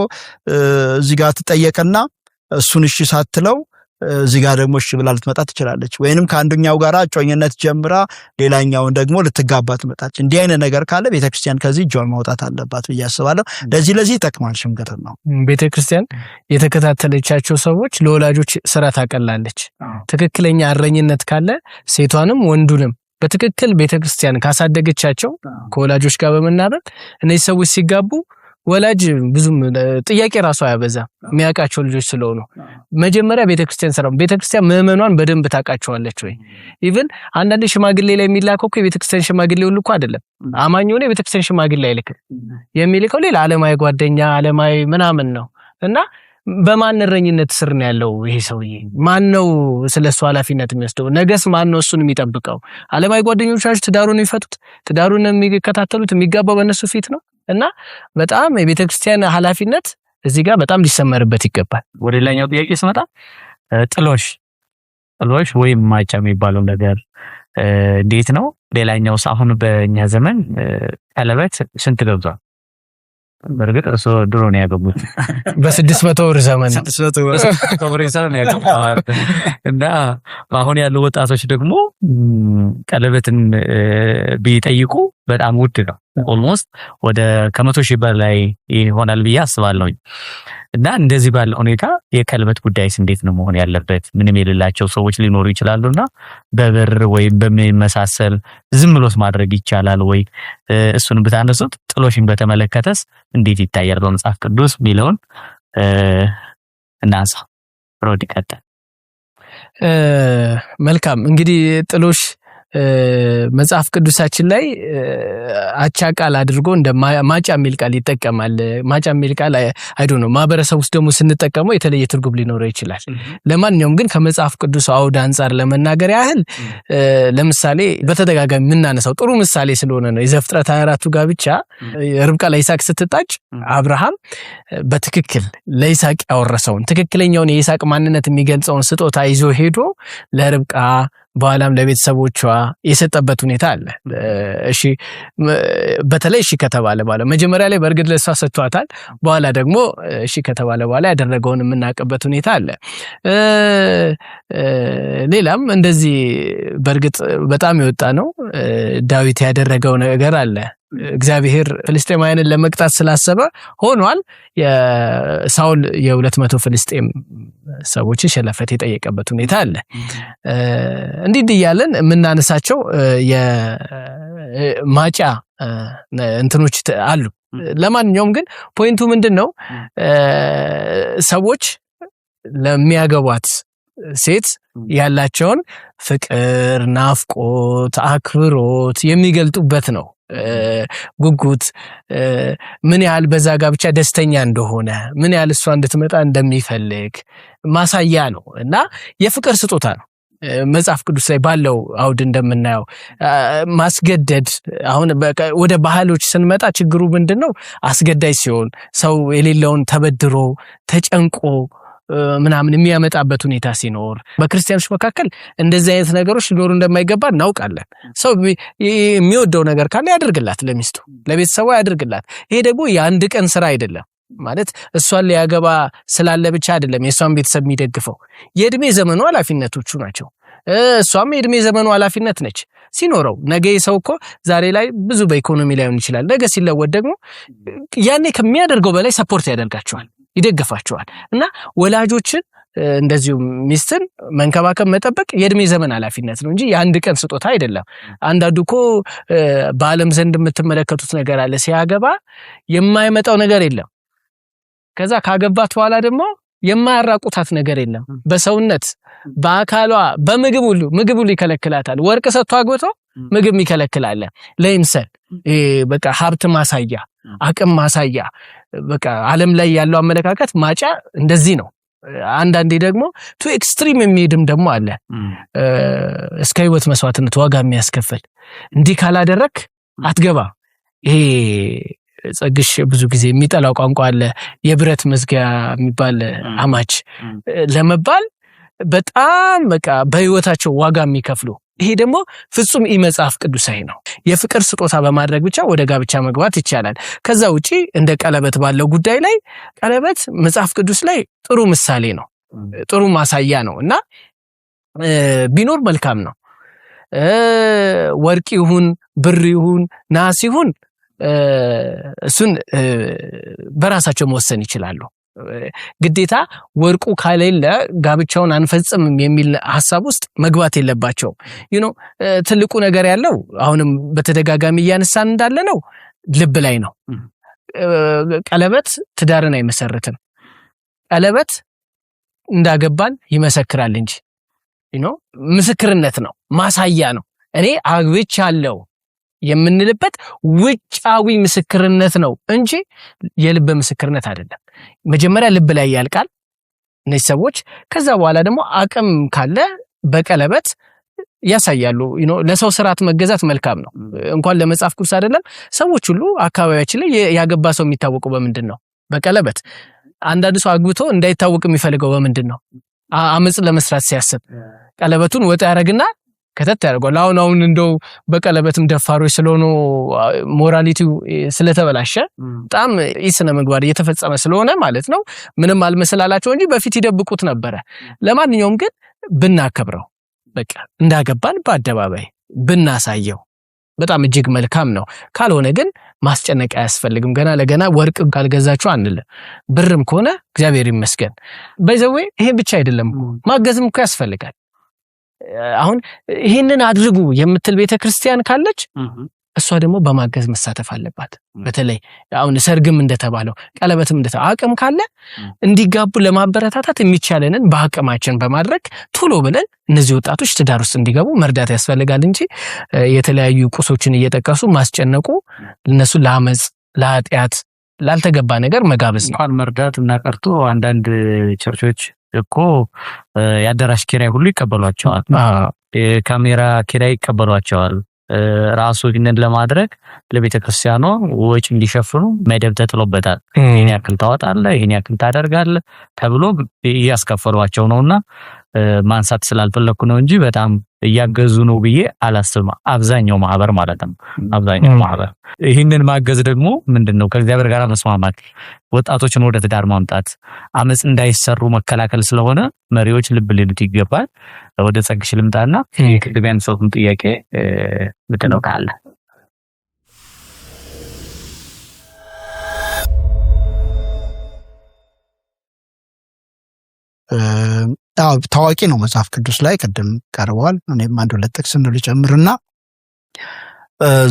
እዚህ ጋር ትጠየቅና እሱን እሺ ሳትለው እዚህ ጋር ደግሞ እሺ ብላ ልትመጣ ትችላለች። ወይንም ከአንደኛው ጋር እጮኝነት ጀምራ ሌላኛውን ደግሞ ልትጋባ ትመጣች። እንዲህ አይነት ነገር ካለ ቤተክርስቲያን ከዚህ እጇን ማውጣት አለባት ብዬ አስባለሁ። ለዚህ ይጠቅማል ሽምግልና ነው። ቤተክርስቲያን የተከታተለቻቸው ሰዎች ለወላጆች ስራ ታቀላለች። ትክክለኛ እረኝነት ካለ ሴቷንም ወንዱንም በትክክል ቤተክርስቲያን ካሳደገቻቸው ከወላጆች ጋር በመናበብ እነዚህ ሰዎች ሲጋቡ ወላጅ ብዙም ጥያቄ ራሱ አያበዛ የሚያውቃቸው ልጆች ስለሆኑ መጀመሪያ ቤተክርስቲያን ሰራው። ቤተክርስቲያን ምዕመኗን በደንብ ታውቃቸዋለች ወይ? ኢቭን አንዳንድ ሽማግሌ ላይ የሚላከው እኮ የቤተክርስቲያን ሽማግሌ ሁሉ እኮ አይደለም አማኝ ሆነ የቤተክርስቲያን ሽማግሌ አይልክም። የሚልከው ሌላ ዓለማዊ ጓደኛ ዓለማዊ ምናምን ነው። እና በማን እረኝነት ስር ነው ያለው ይሄ ሰውዬ? ማን ነው ስለሱ ኃላፊነት የሚወስደው? ነገስ ማን ነው እሱን የሚጠብቀው? ዓለማዊ ጓደኞቻቸው ትዳሩን ይፈቱት፣ ትዳሩን የሚከታተሉት የሚጋባው በእነሱ ፊት ነው። እና በጣም የቤተክርስቲያን ኃላፊነት እዚህ ጋር በጣም ሊሰመርበት ይገባል። ወደ ሌላኛው ጥያቄ ስመጣ ጥሎሽ ወይም ማጫ የሚባለው ነገር እንዴት ነው? ሌላኛው አሁን በእኛ ዘመን ቀለበት ስንት ገብቷል? በርግጥ እሱ ድሮ ነው ያገቡት በ600 ብር ዘመን 600 ብር ነው ያገቡት። እና አሁን ያሉ ወጣቶች ደግሞ ቀለበትን ቢጠይቁ በጣም ውድ ነው። ኦልሞስት ወደ ከ100,000 በላይ ይሆናል ብዬ አስባለሁ። እና እንደዚህ ባለ ሁኔታ የቀለበት ጉዳይስ እንዴት ነው መሆን ያለበት? ምንም የሌላቸው ሰዎች ሊኖሩ ይችላሉና በብር ወይም በሚመሳሰል ዝም ብሎስ ማድረግ ይቻላል ወይ? እሱን ብታነሱት። ጥሎሽን በተመለከተስ እንዴት ይታያል በመጽሐፍ ቅዱስ ሚለውን እናንሳ። ሮድ ቀጥል። መልካም እንግዲህ ጥሎሽ መጽሐፍ ቅዱሳችን ላይ አቻ ቃል አድርጎ እንደ ማጫ የሚል ቃል ይጠቀማል። ማጫ የሚል ቃል አይዶ ነው ማህበረሰብ ውስጥ ደግሞ ስንጠቀመው የተለየ ትርጉም ሊኖረው ይችላል። ለማንኛውም ግን ከመጽሐፍ ቅዱስ አውድ አንፃር ለመናገር ያህል ለምሳሌ በተደጋጋሚ የምናነሳው ጥሩ ምሳሌ ስለሆነ ነው የዘፍጥረት 24ቱ ጋብቻ ርብቃ ለይስሐቅ ስትጣጭ አብርሃም በትክክል ለይስሐቅ ያወረሰውን ትክክለኛውን የይስሐቅ ማንነት የሚገልጸውን ስጦታ ይዞ ሄዶ ለርብቃ በኋላም ለቤተሰቦቿ የሰጠበት ሁኔታ አለ። እሺ በተለይ እሺ ከተባለ በኋላ መጀመሪያ ላይ በእርግጥ ለሷ ሰጥቷታል። በኋላ ደግሞ እሺ ከተባለ በኋላ ያደረገውን የምናውቅበት ሁኔታ አለ። ሌላም እንደዚህ በእርግጥ በጣም የወጣ ነው ዳዊት ያደረገው ነገር አለ። እግዚአብሔር ፍልስጤማውያንን ለመቅጣት ስላሰበ ሆኗል። የሳውል የ200 ፍልስጤም ሰዎችን ሸለፈት የጠየቀበት ሁኔታ አለ። እንዲህ እያለን የምናነሳቸው የማጫ እንትኖች አሉ። ለማንኛውም ግን ፖይንቱ ምንድነው? ሰዎች ለሚያገቧት ሴት ያላቸውን ፍቅር፣ ናፍቆት፣ አክብሮት የሚገልጡበት ነው። ጉጉት ምን ያህል በዛ ጋብቻ ደስተኛ እንደሆነ ምን ያህል እሷ እንድትመጣ እንደሚፈልግ ማሳያ ነው እና የፍቅር ስጦታ ነው። መጽሐፍ ቅዱስ ላይ ባለው አውድ እንደምናየው ማስገደድ አሁን ወደ ባህሎች ስንመጣ ችግሩ ምንድነው? አስገዳጅ ሲሆን ሰው የሌለውን ተበድሮ ተጨንቆ ምናምን የሚያመጣበት ሁኔታ ሲኖር በክርስቲያኖች መካከል እንደዚህ አይነት ነገሮች ሊኖሩ እንደማይገባ እናውቃለን። ሰው የሚወደው ነገር ካለ ያድርግላት፣ ለሚስቱ ለቤተሰቡ ያድርግላት። ይሄ ደግሞ የአንድ ቀን ስራ አይደለም ማለት እሷን ሊያገባ ስላለ ብቻ አይደለም የእሷን ቤተሰብ የሚደግፈው። የእድሜ ዘመኑ ኃላፊነቶቹ ናቸው። እሷም የእድሜ ዘመኑ ኃላፊነት ነች ሲኖረው። ነገ ሰው እኮ ዛሬ ላይ ብዙ በኢኮኖሚ ላይ ሆን ይችላል። ነገ ሲለወጥ ደግሞ ያኔ ከሚያደርገው በላይ ሰፖርት ያደርጋቸዋል፣ ይደግፋቸዋል። እና ወላጆችን እንደዚሁ ሚስትን መንከባከብ መጠበቅ የእድሜ ዘመን ኃላፊነት ነው እንጂ የአንድ ቀን ስጦታ አይደለም። አንዳንዱ እኮ በዓለም ዘንድ የምትመለከቱት ነገር አለ። ሲያገባ የማይመጣው ነገር የለም። ከዛ ካገባት በኋላ ደግሞ የማያራቁታት ነገር የለም። በሰውነት በአካሏ በምግብ ሁሉ ይከለክላታል። ወርቅ ሰጥቶ አግብቶ ምግብ ይከለክላል። ለይምሰል በቃ ሀብት ማሳያ፣ አቅም ማሳያ፣ በቃ ዓለም ላይ ያለው አመለካከት ማጫ እንደዚህ ነው። አንዳንዴ ደግሞ ቱ ኤክስትሪም የሚሄድም ደግሞ አለ። እስከ ህይወት መስዋዕትነት ዋጋ የሚያስከፍል እንዲህ ካላደረክ አትገባ። ይሄ ጸግሽ ብዙ ጊዜ የሚጠላው ቋንቋ አለ። የብረት መዝጊያ የሚባል አማች ለመባል በጣም በቃ በህይወታቸው ዋጋ የሚከፍሉ። ይሄ ደግሞ ፍጹም መጽሐፍ ቅዱሳዊ ነው። የፍቅር ስጦታ በማድረግ ብቻ ወደ ጋብቻ መግባት ይቻላል። ከዛ ውጪ እንደ ቀለበት ባለው ጉዳይ ላይ ቀለበት መጽሐፍ ቅዱስ ላይ ጥሩ ምሳሌ ነው፣ ጥሩ ማሳያ ነው እና ቢኖር መልካም ነው። ወርቅ ይሁን ብር ይሁን ናስ ይሁን እሱን በራሳቸው መወሰን ይችላሉ። ግዴታ ወርቁ ካሌለ ጋብቻውን አንፈጽምም የሚል ሐሳብ ውስጥ መግባት የለባቸው። ትልቁ ነገር ያለው አሁንም በተደጋጋሚ እያነሳን እንዳለ ነው ልብ ላይ ነው። ቀለበት ትዳርን አይመሰርትም። ቀለበት እንዳገባን ይመሰክራል እንጂ ምስክርነት ነው፣ ማሳያ ነው። እኔ አግብቻለሁ የምንልበት ውጫዊ ምስክርነት ነው እንጂ የልብ ምስክርነት አይደለም። መጀመሪያ ልብ ላይ ያልቃል እነዚህ ሰዎች። ከዛ በኋላ ደግሞ አቅም ካለ በቀለበት ያሳያሉ። ለሰው ስርዓት መገዛት መልካም ነው። እንኳን ለመጽሐፍ ቅዱስ አይደለም ሰዎች ሁሉ አካባቢያችን ላይ ያገባ ሰው የሚታወቀው በምንድን ነው? በቀለበት። አንዳንድ ሰው አግብቶ እንዳይታወቅ የሚፈልገው በምንድን ነው? አመጽ ለመስራት ሲያስብ ቀለበቱን ወጣ ያረግና ከተት ያደርጋል። አሁን እንደው በቀለበትም ደፋሮች ስለሆኑ ሞራሊቲው ስለተበላሸ በጣም ኢስነ ምግባር እየተፈጸመ ስለሆነ ማለት ነው ምንም አልመሰላላቸው እንጂ በፊት ይደብቁት ነበረ። ለማንኛውም ግን ብናከብረው በቃ እንዳገባን በአደባባይ ብናሳየው በጣም እጅግ መልካም ነው። ካልሆነ ግን ማስጨነቅ አያስፈልግም። ገና ለገና ወርቅ ካልገዛችሁ አንል፣ ብርም ከሆነ እግዚአብሔር ይመስገን። በዘዌ ይሄ ብቻ አይደለም ማገዝም እኮ ያስፈልጋል። አሁን ይሄንን አድርጉ የምትል ቤተክርስቲያን ካለች እሷ ደግሞ በማገዝ መሳተፍ አለባት። በተለይ አሁን ሰርግም እንደተባለው ቀለበትም እንደተባለው አቅም ካለ እንዲጋቡ ለማበረታታት የሚቻለንን በአቅማችን በማድረግ ቶሎ ብለን እነዚህ ወጣቶች ትዳር ውስጥ እንዲገቡ መርዳት ያስፈልጋል እንጂ የተለያዩ ቁሶችን እየጠቀሱ ማስጨነቁ ለነሱ ለአመጽ፣ ለኃጢአት፣ ላልተገባ ነገር መጋበዝ ነው። እንኳን መርዳት እና ቀርቶ አንዳንድ ቸርቾች እኮ ያደራሽ ኪራይ ሁሉ ይቀበሏቸዋል። የካሜራ ኪራይ ይቀበሏቸዋል። ራሱ ይህንን ለማድረግ ለቤተክርስቲያኗ ወጪ እንዲሸፍኑ መደብ ተጥሎበታል። ይሄን ያክል ታወጣለህ፣ ይሄን ያክል ታደርጋለህ ተብሎ እያስከፈሏቸው ነውና ማንሳት ስላልፈለኩ ነው እንጂ በጣም እያገዙ ነው ብዬ አላስብም። አብዛኛው ማህበር ማለት ነው። አብዛኛው ማህበር ይህንን ማገዝ ደግሞ ምንድነው? ከእግዚአብሔር ጋር መስማማት፣ ወጣቶችን ወደ ትዳር ማምጣት፣ አመጽ እንዳይሰሩ መከላከል ስለሆነ መሪዎች ልብ ሊሉት ይገባል። ወደ ጸግሽ ልምጣና ቅድሚያን ሰውም ጥያቄ ምንድነው ካለ ታዋቂ ነው መጽሐፍ ቅዱስ ላይ ቅድም ቀርቧል። እኔም አንድ ሁለት ጥቅስ ልጨምርና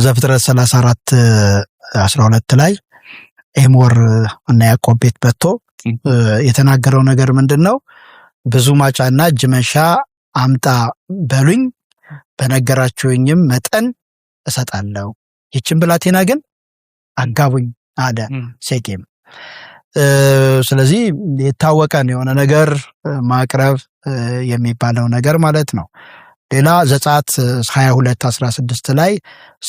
ዘፍጥረት 34:12 ላይ ኤሞር እና ያዕቆብ ቤት መጥቶ የተናገረው ነገር ምንድነው? ብዙ ማጫና እጅ መንሻ አምጣ በሉኝ፣ በነገራችሁኝም መጠን እሰጣለሁ። ይህችን ብላቴና ግን አጋቡኝ አለ ሴኬም። ስለዚህ የታወቀን የሆነ ነገር ማቅረብ የሚባለው ነገር ማለት ነው። ሌላ ዘጸአት 22:16 ላይ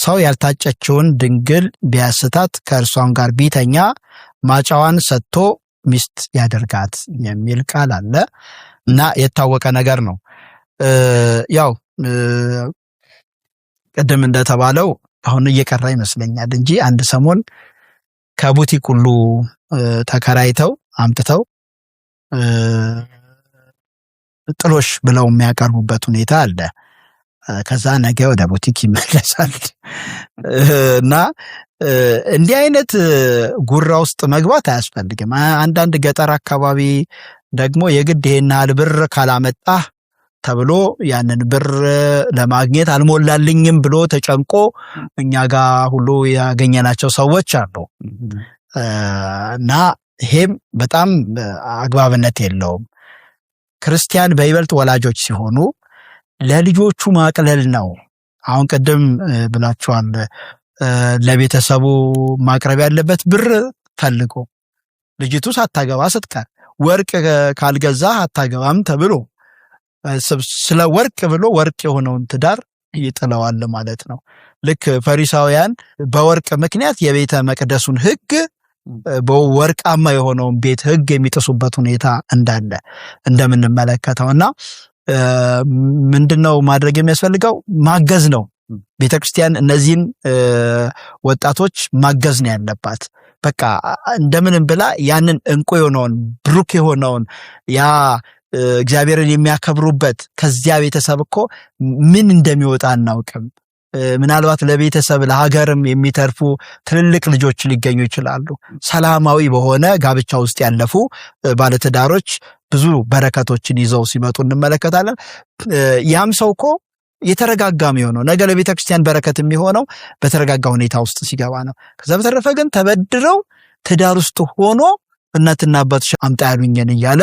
ሰው ያልታጨችውን ድንግል ቢያስታት ከእርሷም ጋር ቢተኛ ማጫዋን ሰጥቶ ሚስት ያደርጋት የሚል ቃል አለ እና የታወቀ ነገር ነው። ያው ቅድም እንደተባለው አሁን እየቀራ ይመስለኛል እንጂ አንድ ሰሞን ከቡቲክ ሁሉ ተከራይተው አምጥተው ጥሎሽ ብለው የሚያቀርቡበት ሁኔታ አለ። ከዛ ነገ ወደ ቡቲክ ይመለሳል እና እንዲህ አይነት ጉራ ውስጥ መግባት አያስፈልግም። አንዳንድ ገጠር አካባቢ ደግሞ የግድ ይሄን ያህል ብር ካላመጣህ ተብሎ ያንን ብር ለማግኘት አልሞላልኝም ብሎ ተጨንቆ እኛ ጋር ሁሉ ያገኘናቸው ሰዎች አሉ። እና ይሄም በጣም አግባብነት የለውም። ክርስቲያን በይበልጥ ወላጆች ሲሆኑ ለልጆቹ ማቅለል ነው። አሁን ቅድም ብላችኋል፣ ለቤተሰቡ ማቅረብ ያለበት ብር ፈልጎ ልጅቱ ሳታገባ ስትቀር ወርቅ ካልገዛ አታገባም ተብሎ ስለ ወርቅ ብሎ ወርቅ የሆነውን ትዳር ይጥለዋል ማለት ነው። ልክ ፈሪሳውያን በወርቅ ምክንያት የቤተ መቅደሱን ሕግ በወርቃማ የሆነውን ቤት ሕግ የሚጥሱበት ሁኔታ እንዳለ እንደምንመለከተውና ምንድነው ማድረግ የሚያስፈልገው? ማገዝ ነው። ቤተክርስቲያን እነዚህን ወጣቶች ማገዝ ነው ያለባት። በቃ እንደምንም ብላ ያንን እንቁ የሆነውን ብሩክ የሆነውን ያ እግዚአብሔርን የሚያከብሩበት ከዚያ ቤተሰብ እኮ ምን እንደሚወጣ አናውቅም። ምናልባት ለቤተሰብ ለሀገርም የሚተርፉ ትልልቅ ልጆች ሊገኙ ይችላሉ። ሰላማዊ በሆነ ጋብቻ ውስጥ ያለፉ ባለትዳሮች ብዙ በረከቶችን ይዘው ሲመጡ እንመለከታለን። ያም ሰው እኮ የተረጋጋ የሚሆነው ነገ ለቤተ ክርስቲያን በረከት የሚሆነው በተረጋጋ ሁኔታ ውስጥ ሲገባ ነው። ከዛ በተረፈ ግን ተበድረው ትዳር ውስጥ ሆኖ እናትና አባትሽ አምጣ ያሉኝን እያለ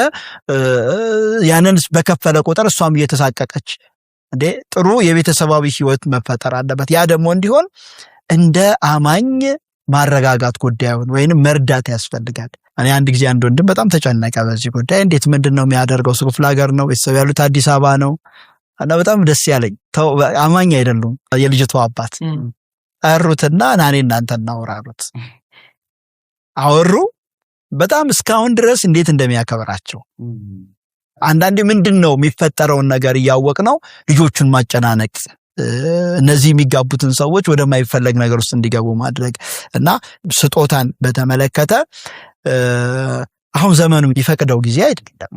ያንን በከፈለ ቁጥር እሷም እየተሳቀቀች ጥሩ የቤተሰባዊ ህይወት መፈጠር አለበት። ያ ደግሞ እንዲሆን እንደ አማኝ ማረጋጋት ጉዳዩን ወይንም መርዳት ያስፈልጋል። እኔ አንድ ጊዜ አንድ ወንድም በጣም ተጨነቀ በዚህ ጉዳይ። እንዴት ምንድነው የሚያደርገው? እሱ ክፍለ ሀገር ነው፣ ቤተሰብ ያሉት አዲስ አበባ ነው። እና በጣም ደስ ያለኝ አማኝ አይደሉም የልጅቷ አባት አሩትና ናኔ እናንተ እናወራሩት አወሩ። በጣም እስካሁን ድረስ እንዴት እንደሚያከብራቸው አንዳንዴ ምንድነው የሚፈጠረውን ነገር እያወቅነው ልጆቹን ማጨናነቅ፣ እነዚህ የሚጋቡትን ሰዎች ወደማይፈለግ ነገር ውስጥ እንዲገቡ ማድረግ እና ስጦታን በተመለከተ አሁን ዘመኑ የሚፈቅደው ጊዜ አይደለም።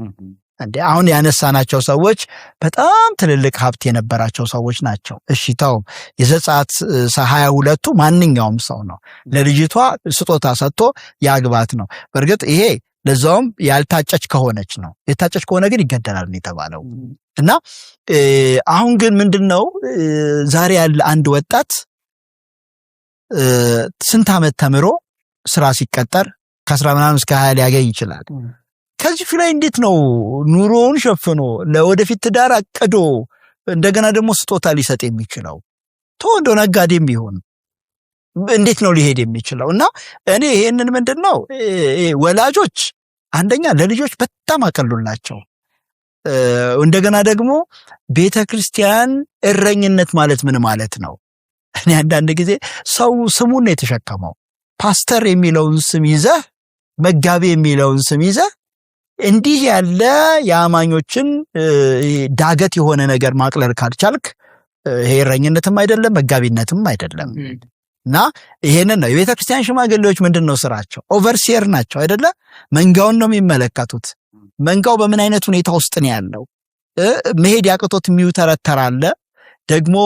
አሁን ያነሳናቸው ሰዎች በጣም ትልልቅ ሀብት የነበራቸው ሰዎች ናቸው። እሺ ተው፣ የዘጸአት 22ቱ ማንኛውም ሰው ነው ለልጅቷ ስጦታ ሰጥቶ ያግባት ነው። በእርግጥ ይሄ ለዛውም ያልታጨች ከሆነች ነው። የታጨች ከሆነ ግን ይገደላል ነው የተባለው። እና አሁን ግን ምንድነው ዛሬ ያለ አንድ ወጣት ስንት ዓመት ተምሮ ስራ ሲቀጠር ከ10 ምናምን እስከ 20 ሊያገኝ ይችላል። ከዚህ ላይ እንዴት ነው ኑሮውን ሸፍኖ ለወደፊት ትዳር አቅዶ እንደገና ደግሞ ስጦታ ሊሰጥ የሚችለው? ተወንዶ ነጋዴም ቢሆን እንዴት ነው ሊሄድ የሚችለው? እና እኔ ይሄንን ምንድነው ወላጆች አንደኛ ለልጆች በጣም አቀሉላቸው። እንደገና ደግሞ ቤተክርስቲያን እረኝነት ማለት ምን ማለት ነው? እኔ አንዳንድ ጊዜ ሰው ስሙን ነው የተሸከመው። ፓስተር የሚለውን ስም ይዘህ መጋቢ የሚለውን ስም ይዘህ እንዲህ ያለ የአማኞችን ዳገት የሆነ ነገር ማቅለል ካልቻልክ ይሄ እረኝነትም አይደለም መጋቢነትም አይደለም። እና ይሄንን ነው የቤተክርስቲያን ሽማግሌዎች ምንድነው ስራቸው? ኦቨርሲየር ናቸው አይደለ? መንጋውን ነው የሚመለከቱት። መንጋው በምን አይነት ሁኔታ ውስጥ ነው ያለው? መሄድ ያቅቶት የሚውተረተር አለ፣ ደግሞ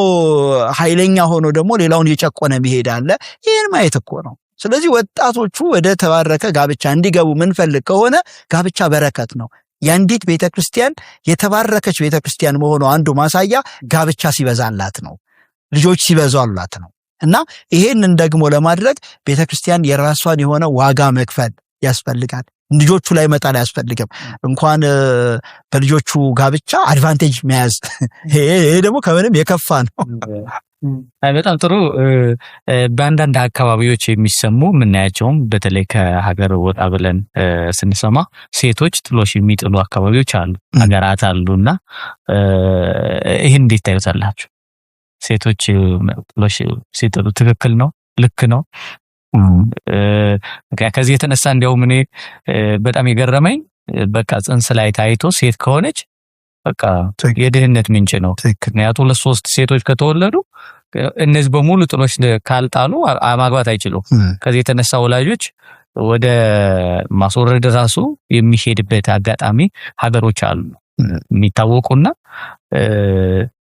ኃይለኛ ሆኖ ደግሞ ሌላውን የጨቆነ መሄድ አለ። ይሄን ማየት እኮ ነው። ስለዚህ ወጣቶቹ ወደ ተባረከ ጋብቻ እንዲገቡ ምንፈልግ ከሆነ ጋብቻ በረከት ነው። የአንዲት ቤተክርስቲያን የተባረከች ቤተክርስቲያን መሆኑ አንዱ ማሳያ ጋብቻ ሲበዛላት ነው፣ ልጆች ሲበዛላት ነው። እና ይሄንን ደግሞ ለማድረግ ቤተክርስቲያን የራሷን የሆነ ዋጋ መክፈል ያስፈልጋል። ልጆቹ ላይ መጣል ያስፈልግም። እንኳን በልጆቹ ጋብቻ አድቫንቴጅ መያዝ ይሄ ደግሞ ከምንም የከፋ ነው። በጣም ጥሩ። በአንዳንድ አካባቢዎች የሚሰሙ የምናያቸውም በተለይ ከሀገር ወጣ ብለን ስንሰማ ሴቶች ጥሎሽ የሚጥሉ አካባቢዎች አሉ፣ ሀገራት አሉና ይህን እንዴት ታዩታላችሁ? ሴቶች ጥሎሽ ሲጥሉ ትክክል ነው? ልክ ነው? ከዚህ የተነሳ እንዲያውም እኔ በጣም የገረመኝ በቃ ጽንስ ላይ ታይቶ ሴት ከሆነች በቃ የድህነት ምንጭ ነው። ምክንያቱም 2-3 ሴቶች ከተወለዱ እነዚህ በሙሉ ጥሎሽ ካልጣሉ ማግባት አይችሉም። ከዚህ የተነሳ ወላጆች ወደ ማስወረድ ራሱ የሚሄድበት አጋጣሚ ሀገሮች አሉ የሚታወቁና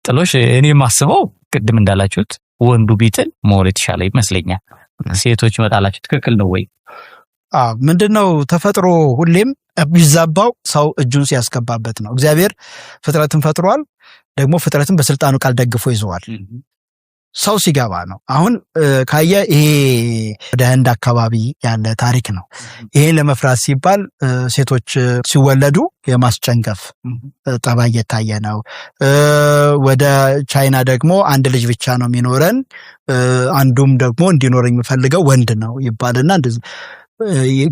ጥሎሽ እኔ የማስበው ቅድም እንዳላችሁት ወንዱ ቢጥል ሞር የተሻለ ይመስለኛል። ሴቶች መጣላቸው ትክክል ነው ወይ? ምንድነው ተፈጥሮ ሁሌም ቢዛባው ሰው እጁን ሲያስገባበት ነው። እግዚአብሔር ፍጥረትን ፈጥሯል፣ ደግሞ ፍጥረትን በስልጣኑ ቃል ደግፎ ይዘዋል። ሰው ሲገባ ነው። አሁን ካየ ይሄ ወደ ህንድ አካባቢ ያለ ታሪክ ነው። ይሄን ለመፍራት ሲባል ሴቶች ሲወለዱ የማስጨንገፍ ጠባይ እየታየ ነው። ወደ ቻይና ደግሞ አንድ ልጅ ብቻ ነው የሚኖረን፣ አንዱም ደግሞ እንዲኖረኝ የምፈልገው ወንድ ነው ይባልና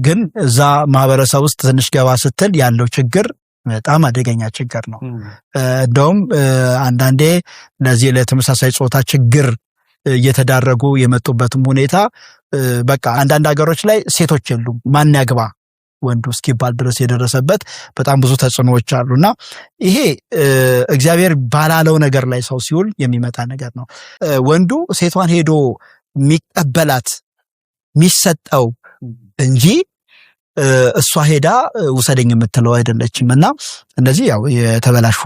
ግን እዛ ማህበረሰብ ውስጥ ትንሽ ገባ ስትል ያለው ችግር በጣም አደገኛ ችግር ነው። እንደውም አንዳንዴ ለዚህ ለተመሳሳይ ጾታ ችግር እየተዳረጉ የመጡበትም ሁኔታ በቃ አንዳንድ ሀገሮች ላይ ሴቶች የሉም ማን ያግባ ወንዱ እስኪባል ድረስ የደረሰበት በጣም ብዙ ተጽዕኖዎች አሉና ይሄ እግዚአብሔር ባላለው ነገር ላይ ሰው ሲውል የሚመጣ ነገር ነው። ወንዱ ሴቷን ሄዶ የሚቀበላት የሚሰጠው እንጂ እሷ ሄዳ ውሰደኝ የምትለው አይደለችም። እና እነዚህ ያው የተበላሹ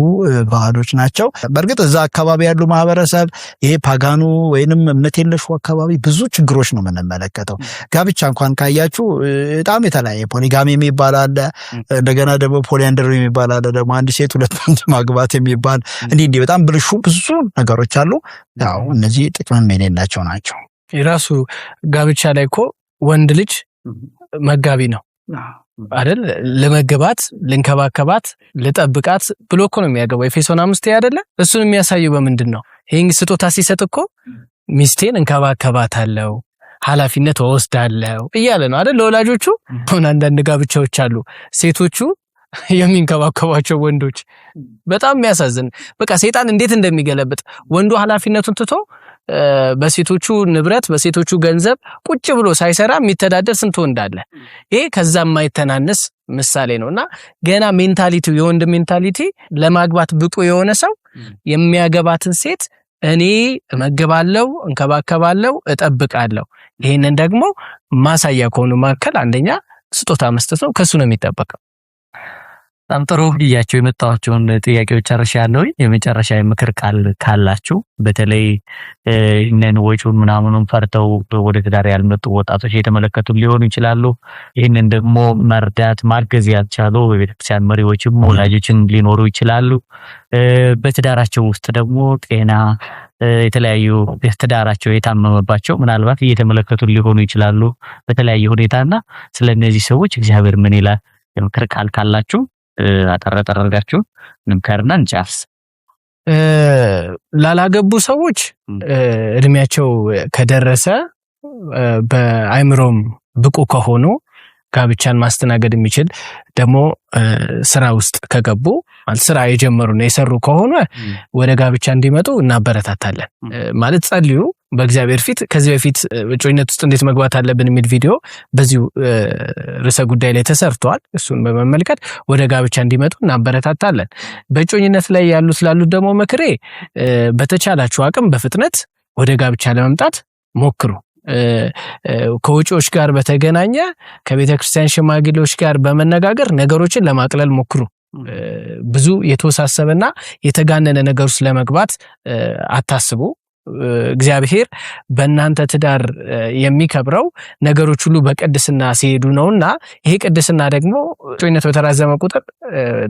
ባህሎች ናቸው። በእርግጥ እዛ አካባቢ ያሉ ማህበረሰብ ይሄ ፓጋኑ ወይንም እምነት የለሹ አካባቢ ብዙ ችግሮች ነው የምንመለከተው። ጋብቻ እንኳን ካያችሁ በጣም የተለያየ ፖሊጋሚ የሚባል አለ፣ እንደገና ደግሞ ፖሊያንደሪ የሚባል አለ፣ ደግሞ አንድ ሴት ሁለት ወንድ ማግባት የሚባል እንዲህ በጣም ብልሹ ብዙ ነገሮች አሉ። ያው እነዚህ ጥቅም የሌላቸው ናቸው። የራሱ ጋብቻ ላይ እኮ ወንድ ልጅ መጋቢ ነው አይደል? ለመገባት ልንከባከባት ልጠብቃት ብሎ እኮ ነው የሚያገባው። ኤፌሶን 5 አይደለ? እሱን የሚያሳየው በምንድን ነው? ይሄን ስጦታ ሲሰጥ እኮ ሚስቴን እንከባከባታለሁ ኃላፊነት ወስዳለሁ እያለ ነው አይደል? ለወላጆቹ ሆነ አንዳንድ ጋብቻዎች አሉ ሴቶቹ የሚንከባከባቸው ወንዶች በጣም የሚያሳዝን። በቃ ሰይጣን እንዴት እንደሚገለብጥ ወንዱ ኃላፊነቱን ትቶ በሴቶቹ ንብረት በሴቶቹ ገንዘብ ቁጭ ብሎ ሳይሰራ የሚተዳደር ስንት ወንድ አለ። ይሄ ከዛ የማይተናነስ ምሳሌ ነውና ገና ሜንታሊቲው የወንድ ሜንታሊቲ ለማግባት ብቁ የሆነ ሰው የሚያገባትን ሴት እኔ እመግባለሁ፣ እንከባከባለሁ፣ እጠብቃለሁ። ይሄንን ደግሞ ማሳያ ከሆኑ መካከል አንደኛ ስጦታ መስጠት ነው። ከሱ ነው የሚጠበቀው። በጣም ጥሩ ብያቸው የመጣኋቸውን ጥያቄዎች አርሻለሁ። የመጨረሻ ምክር ካላችሁ በተለይ እነን ወጪውን ምናምኑን ፈርተው ወደ ትዳር ያልመጡ ወጣቶች የተመለከቱ ሊሆኑ ይችላሉ። ይህንን ደግሞ መርዳት ማገዝ ያልቻሉ በቤተክርስቲያን መሪዎችም ወላጆችን ሊኖሩ ይችላሉ። በትዳራቸው ውስጥ ደግሞ ጤና የተለያዩ ትዳራቸው የታመመባቸው ምናልባት እየተመለከቱ ሊሆኑ ይችላሉ በተለያየ ሁኔታና ስለነዚህ ሰዎች እግዚአብሔር ምን ይላል? ምክር ካላችሁ አጠራጣራጋችሁ ንምከርና እንጨርስ። ላላገቡ ሰዎች እድሜያቸው ከደረሰ በአይምሮም ብቁ ከሆኑ ጋብቻን ማስተናገድ የሚችል ደግሞ ስራ ውስጥ ከገቡ ማለት ስራ የጀመሩና የሰሩ ከሆነ ወደ ጋብቻ እንዲመጡ እናበረታታለን። ማለት ጸልዩ በእግዚአብሔር ፊት። ከዚህ በፊት እጮኝነት ውስጥ እንዴት መግባት አለብን የሚል ቪዲዮ በዚሁ ርዕሰ ጉዳይ ላይ ተሰርቷል። እሱን በመመልከት ወደ ጋብቻ እንዲመጡ እናበረታታለን። በእጮኝነት ላይ ስላሉት ደግሞ ምክሬ በተቻላችሁ አቅም በፍጥነት ወደ ጋብቻ ለመምጣት ሞክሩ። ከውጪዎች ጋር በተገናኘ ከቤተክርስቲያን ሽማግሌዎች ጋር በመነጋገር ነገሮችን ለማቅለል ሞክሩ። ብዙ የተወሳሰበና የተጋነነ ነገር ውስጥ ለመግባት አታስቡ። እግዚአብሔር በእናንተ ትዳር የሚከብረው ነገሮች ሁሉ በቅድስና ሲሄዱ ነውና ይሄ ቅድስና ደግሞ እጮኝነት በተራዘመ ቁጥር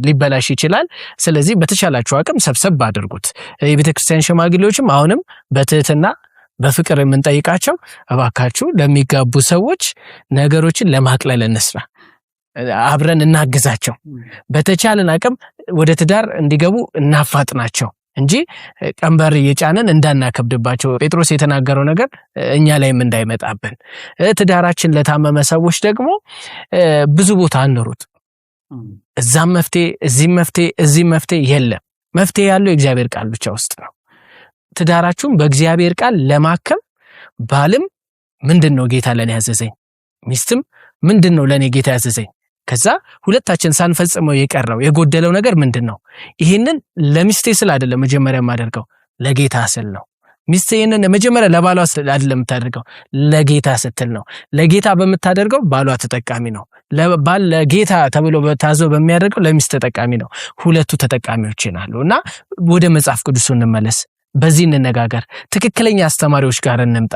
ሊበላሽ ይችላል። ስለዚህ በተቻላችሁ አቅም ሰብሰብ አድርጉት። የቤተክርስቲያን ሽማግሌዎችም አሁንም በትህትና በፍቅር የምንጠይቃቸው እባካችሁ ለሚጋቡ ሰዎች ነገሮችን ለማቅለል እንስራ፣ አብረን እናግዛቸው፣ በተቻለን አቅም ወደ ትዳር እንዲገቡ እናፋጥናቸው እንጂ ቀንበር እየጫነን እንዳናከብድባቸው። ጴጥሮስ የተናገረው ነገር እኛ ላይም እንዳይመጣብን። ትዳራችን ለታመመ ሰዎች ደግሞ ብዙ ቦታ አንሩት። እዛም መፍትሄ እዚህም መፍትሄ የለም። መፍትሄ ያለው የእግዚአብሔር ቃል ብቻ ውስጥ ነው። ትዳራችሁን በእግዚአብሔር ቃል ለማከም ባልም ምንድነው ጌታ ለኔ ያዘዘኝ፣ ሚስትም ምንድነው ለኔ ጌታ ያዘዘኝ፣ ከዛ ሁለታችን ሳንፈጽመው የቀረው የጎደለው ነገር ምንድነው? ይሄንን ለሚስቴ ስል አይደለም መጀመሪያ ማደርገው ለጌታ ስል ነው። ሚስቴ ይሄንን መጀመሪያ ለባሏ ስል አይደለም የምታደርገው ለጌታ ስትል ነው። ለጌታ በምታደርገው ባሏ ተጠቃሚ ነው። ባል ለጌታ ተብሎ በታዘው በሚያደርገው ለሚስት ተጠቃሚ ነው። ሁለቱ ተጠቃሚዎች ይናሉና ወደ መጽሐፍ ቅዱስ እንመለስ። በዚህ እንነጋገር። ትክክለኛ አስተማሪዎች ጋር እንምጣ።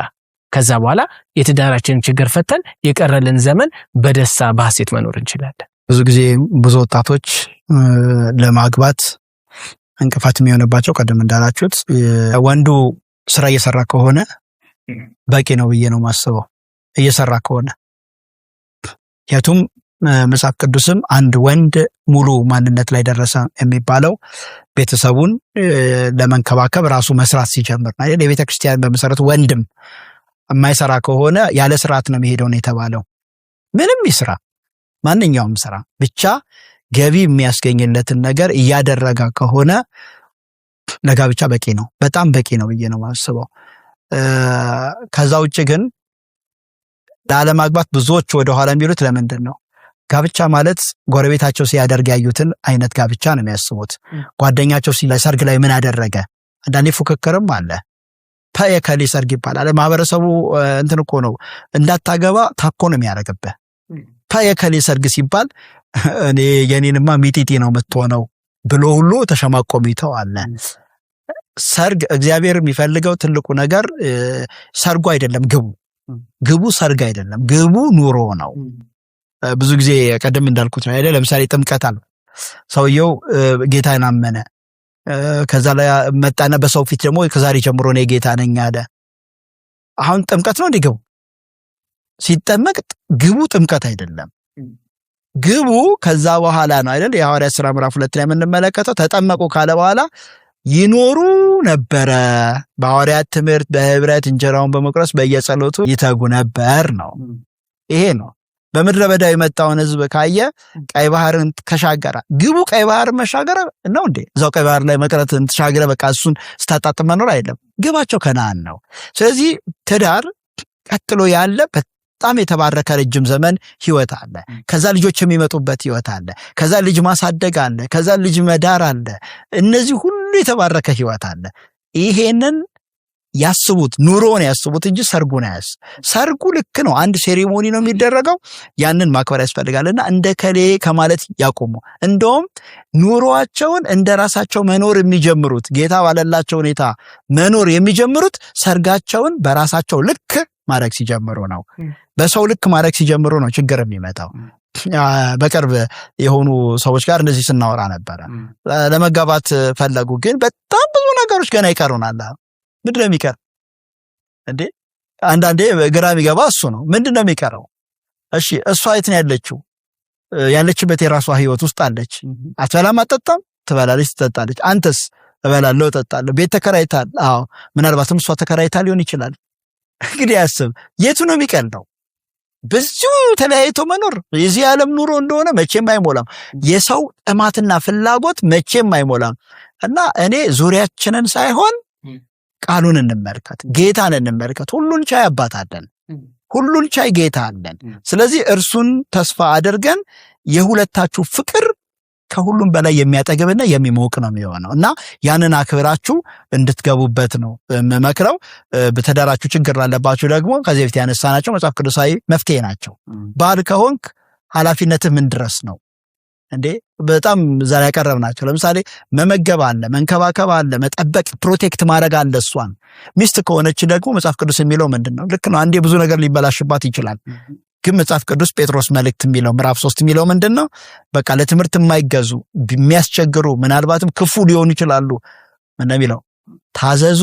ከዛ በኋላ የትዳራችንን ችግር ፈተን የቀረልን ዘመን በደስታ በሐሴት መኖር እንችላለን። ብዙ ጊዜ ብዙ ወጣቶች ለማግባት እንቅፋት የሚሆንባቸው ቀደም እንዳላችሁት ወንዱ ስራ እየሰራ ከሆነ በቂ ነው ብዬ ነው ማስበው። እየሰራ ከሆነ ያቱም መጽሐፍ ቅዱስም አንድ ወንድ ሙሉ ማንነት ላይ ደረሰ የሚባለው ቤተሰቡን ለመንከባከብ ራሱ መስራት ሲጀምር ነው። የቤተ ክርስቲያን በመሰረቱ ወንድም የማይሰራ ከሆነ ያለ ስርዓት ነው የሚሄደው ነው የተባለው። ምንም ይስራ ማንኛውም ስራ ብቻ ገቢ የሚያስገኝለትን ነገር እያደረገ ከሆነ ለጋብቻ በቂ ነው፣ በጣም በቂ ነው ብዬ ነው ማስበው። ከዛ ውጭ ግን ላለማግባት ብዙዎች ወደ ኋላ የሚሉት ለምንድን ነው? ጋብቻ ማለት ጎረቤታቸው ሲያደርግ ያዩትን አይነት ጋብቻ ነው የሚያስቡት። ጓደኛቸው ሰርግ ላይ ምን አደረገ? አንዳንዴ ፉክክርም አለ። የከሌ ሰርግ ይባላል። ማህበረሰቡ እንትን እኮ ነው እንዳታገባ ታኮ ነው የሚያደርግብህ። የከሌ ሰርግ ሲባል እኔ የኔንማ ሚጢጢ ነው የምትሆነው ብሎ ሁሉ ተሸማቆ ይተዋል። ሰርግ እግዚአብሔር የሚፈልገው ትልቁ ነገር ሰርጉ አይደለም፣ ግቡ ሰርግ አይደለም፣ ግቡ ኑሮ ነው። ብዙ ጊዜ ቀደም እንዳልኩት ነው አይደል? ለምሳሌ ጥምቀት አለ። ሰውየው ጌታን አመነ፣ ከዛ ላይ መጣና በሰው ፊት ደግሞ ከዛሬ ጀምሮ እኔ ጌታ ነኝ አለ። አሁን ጥምቀት ነው እንዴ? ግቡ ሲጠመቅ ግቡ ጥምቀት አይደለም። ግቡ ከዛ በኋላ ነው አይደል? የሐዋርያት ሥራ ምዕራፍ 2 ላይ የምንመለከተው ተጠመቁ ካለ በኋላ ይኖሩ ነበረ፣ በሐዋርያት ትምህርት በህብረት እንጀራውን በመቁረስ በየጸሎቱ ይተጉ ነበር ነው። ይሄ ነው። በምድረ በዳ የመጣውን ህዝብ ካየ ቀይ ባህርን ተሻገረ። ግቡ ቀይ ባህርን መሻገር ነው እንዴ? እዛው ቀይ ባህር ላይ መቅረትን ተሻገረ በቃ እሱን ስታጣጥም መኖር አይደለም። ግባቸው ከነዓን ነው። ስለዚህ ትዳር ቀጥሎ ያለ በጣም የተባረከ ረጅም ዘመን ህይወት አለ። ከዛ ልጆች የሚመጡበት ህይወት አለ። ከዛ ልጅ ማሳደግ አለ። ከዛ ልጅ መዳር አለ። እነዚህ ሁሉ የተባረከ ህይወት አለ። ይሄንን ያስቡት፣ ኑሮውን ያስቡት እንጂ ሰርጉን አያስ። ሰርጉ ልክ ነው፣ አንድ ሴሪሞኒ ነው የሚደረገው፣ ያንን ማክበር ያስፈልጋልና እንደ ከሌ ከማለት ያቆሙ። እንደውም ኑሮአቸውን እንደራሳቸው መኖር የሚጀምሩት ጌታ ባለላቸው ሁኔታ መኖር የሚጀምሩት ሰርጋቸውን በራሳቸው ልክ ማድረግ ሲጀምሩ ነው። በሰው ልክ ማድረግ ሲጀምሩ ነው ችግር የሚመጣው። በቅርብ የሆኑ ሰዎች ጋር እንደዚህ ስናወራ ነበረ። ለመጋባት ፈለጉ፣ ግን በጣም ብዙ ነገሮች ገና ይቀሩናል። ምንድን ነው የሚቀር እንዴ? አንዳንዴ ግራ የሚገባ እሱ ነው። ምንድን ነው የሚቀረው? እሺ እሷ የት ነው ያለችው? ያለችበት የራሷ ህይወት ውስጥ አለች። አትበላም አትጠጣም? ትበላለች ትጠጣለች። አንተስ? እበላለሁ እጠጣለሁ። ቤት ተከራይታል? አዎ። ምናልባትም እሷ ተከራይታ ሊሆን ይችላል። እንግዲህ ያስብ፣ የቱ ነው የሚቀልነው? ብዙ ተለያይቶ መኖር የዚህ ዓለም ኑሮ እንደሆነ መቼም አይሞላም። የሰው ጥማትና ፍላጎት መቼም አይሞላም። እና እኔ ዙሪያችንን ሳይሆን ቃሉን እንመልከት፣ ጌታን እንመልከት። ሁሉን ቻይ አባት አለን፣ ሁሉን ቻይ ጌታ አለን። ስለዚህ እርሱን ተስፋ አድርገን የሁለታችሁ ፍቅር ከሁሉም በላይ የሚያጠግብና የሚሞቅ ነው የሚሆነው እና ያንን አክብራችሁ እንድትገቡበት ነው መክረው። በተዳራችሁ ችግር ላለባችሁ ደግሞ ከዚህ በፊት ያነሳናቸው መጽሐፍ ቅዱሳዊ መፍትሄ ናቸው። ባል ከሆንክ ኃላፊነትህ ምን ድረስ ነው እንዴ? በጣም ዛሬ ያቀረብናቸው ለምሳሌ መመገብ አለ፣ መንከባከብ አለ፣ መጠበቅ ፕሮቴክት ማድረግ አለ እሷን። ሚስት ከሆነች ደግሞ መጽሐፍ ቅዱስ የሚለው ምንድነው? ልክ ነው፣ አንዴ ብዙ ነገር ሊበላሽባት ይችላል። ግን መጽሐፍ ቅዱስ ጴጥሮስ መልእክት የሚለው ምዕራፍ 3 የሚለው ምንድነው? በቃ ለትምህርት የማይገዙ የሚያስቸግሩ ምናልባትም ክፉ ሊሆኑ ይችላሉ። ምን የሚለው? ታዘዙ፣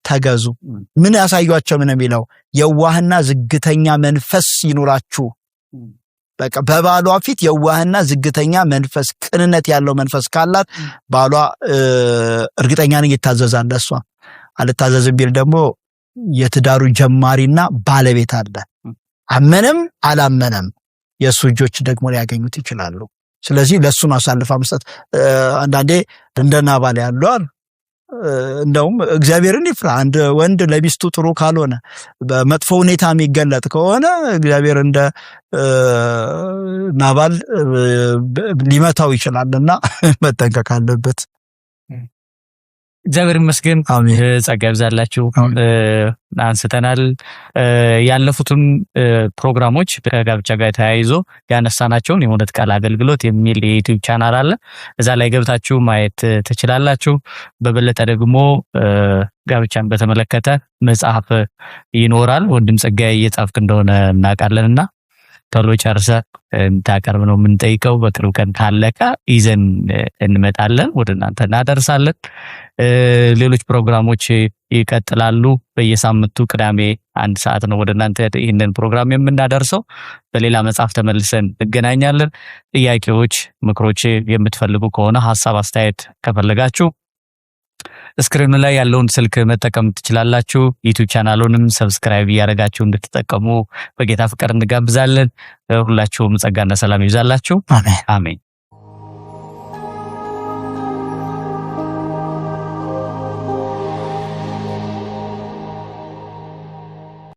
ተገዙ። ምን ያሳዩአቸው? ምን የሚለው? የዋህና ዝግተኛ መንፈስ ይኑራችሁ። በቃ በባሏ ፊት የዋህና ዝግተኛ መንፈስ፣ ቅንነት ያለው መንፈስ ካላት ባሏ እርግጠኛ ነኝ ይታዘዛል። እሷ አልታዘዝም ቢል ደግሞ የትዳሩ ጀማሪና ባለቤት አለ። አመነም አላመነም የሱ እጆች ደግሞ ሊያገኙት ይችላሉ። ስለዚህ ለሱ አሳልፋ መስጠት። አንዳንዴ እንደ ናባል ያሉ እንደውም እግዚአብሔርን ይፍራ። አንድ ወንድ ለሚስቱ ጥሩ ካልሆነ በመጥፎ ሁኔታ የሚገለጥ ከሆነ እግዚአብሔር እንደ ናባል ሊመታው ይችላልና መጠንቀቅ አለበት። እግዚአብሔር ይመስገን። አሜን። ጸጋ ይብዛላችሁ። አንስተናል ያለፉትም ፕሮግራሞች ከጋብቻ ጋር ተያይዞ ያነሳናቸውን የእውነት ቃል አገልግሎት የሚል የዩቲዩብ ቻናል አለ። እዛ ላይ ገብታችሁ ማየት ትችላላችሁ። በበለጠ ደግሞ ጋብቻን በተመለከተ መጽሐፍ ይኖራል። ወንድም ጸጋዬ እየጻፍክ እንደሆነ እናውቃለንና ቶሎ ጨርሰህ እንታቀርብ ነው የምንጠይቀው። በቅርብ ቀን ካለቀ ይዘን እንመጣለን፣ ወደ እናንተ እናደርሳለን። ሌሎች ፕሮግራሞች ይቀጥላሉ። በየሳምንቱ ቅዳሜ 1 ሰዓት ነው ወደ እናንተ ይህንን ፕሮግራም የምናደርሰው። በሌላ መጽሐፍ ተመልሰን እንገናኛለን። ጥያቄዎች፣ ምክሮች የምትፈልጉ ከሆነ ሐሳብ፣ አስተያየት ከፈለጋችሁ ስክሪኑ ላይ ያለውን ስልክ መጠቀም ትችላላችሁ። ዩቲዩብ ቻናሉንም ሰብስክራይብ እያደረጋችሁ እንድትጠቀሙ በጌታ ፍቅር እንጋብዛለን። ሁላችሁም ጸጋና ሰላም ይብዛላችሁ። አሜን። አሜን።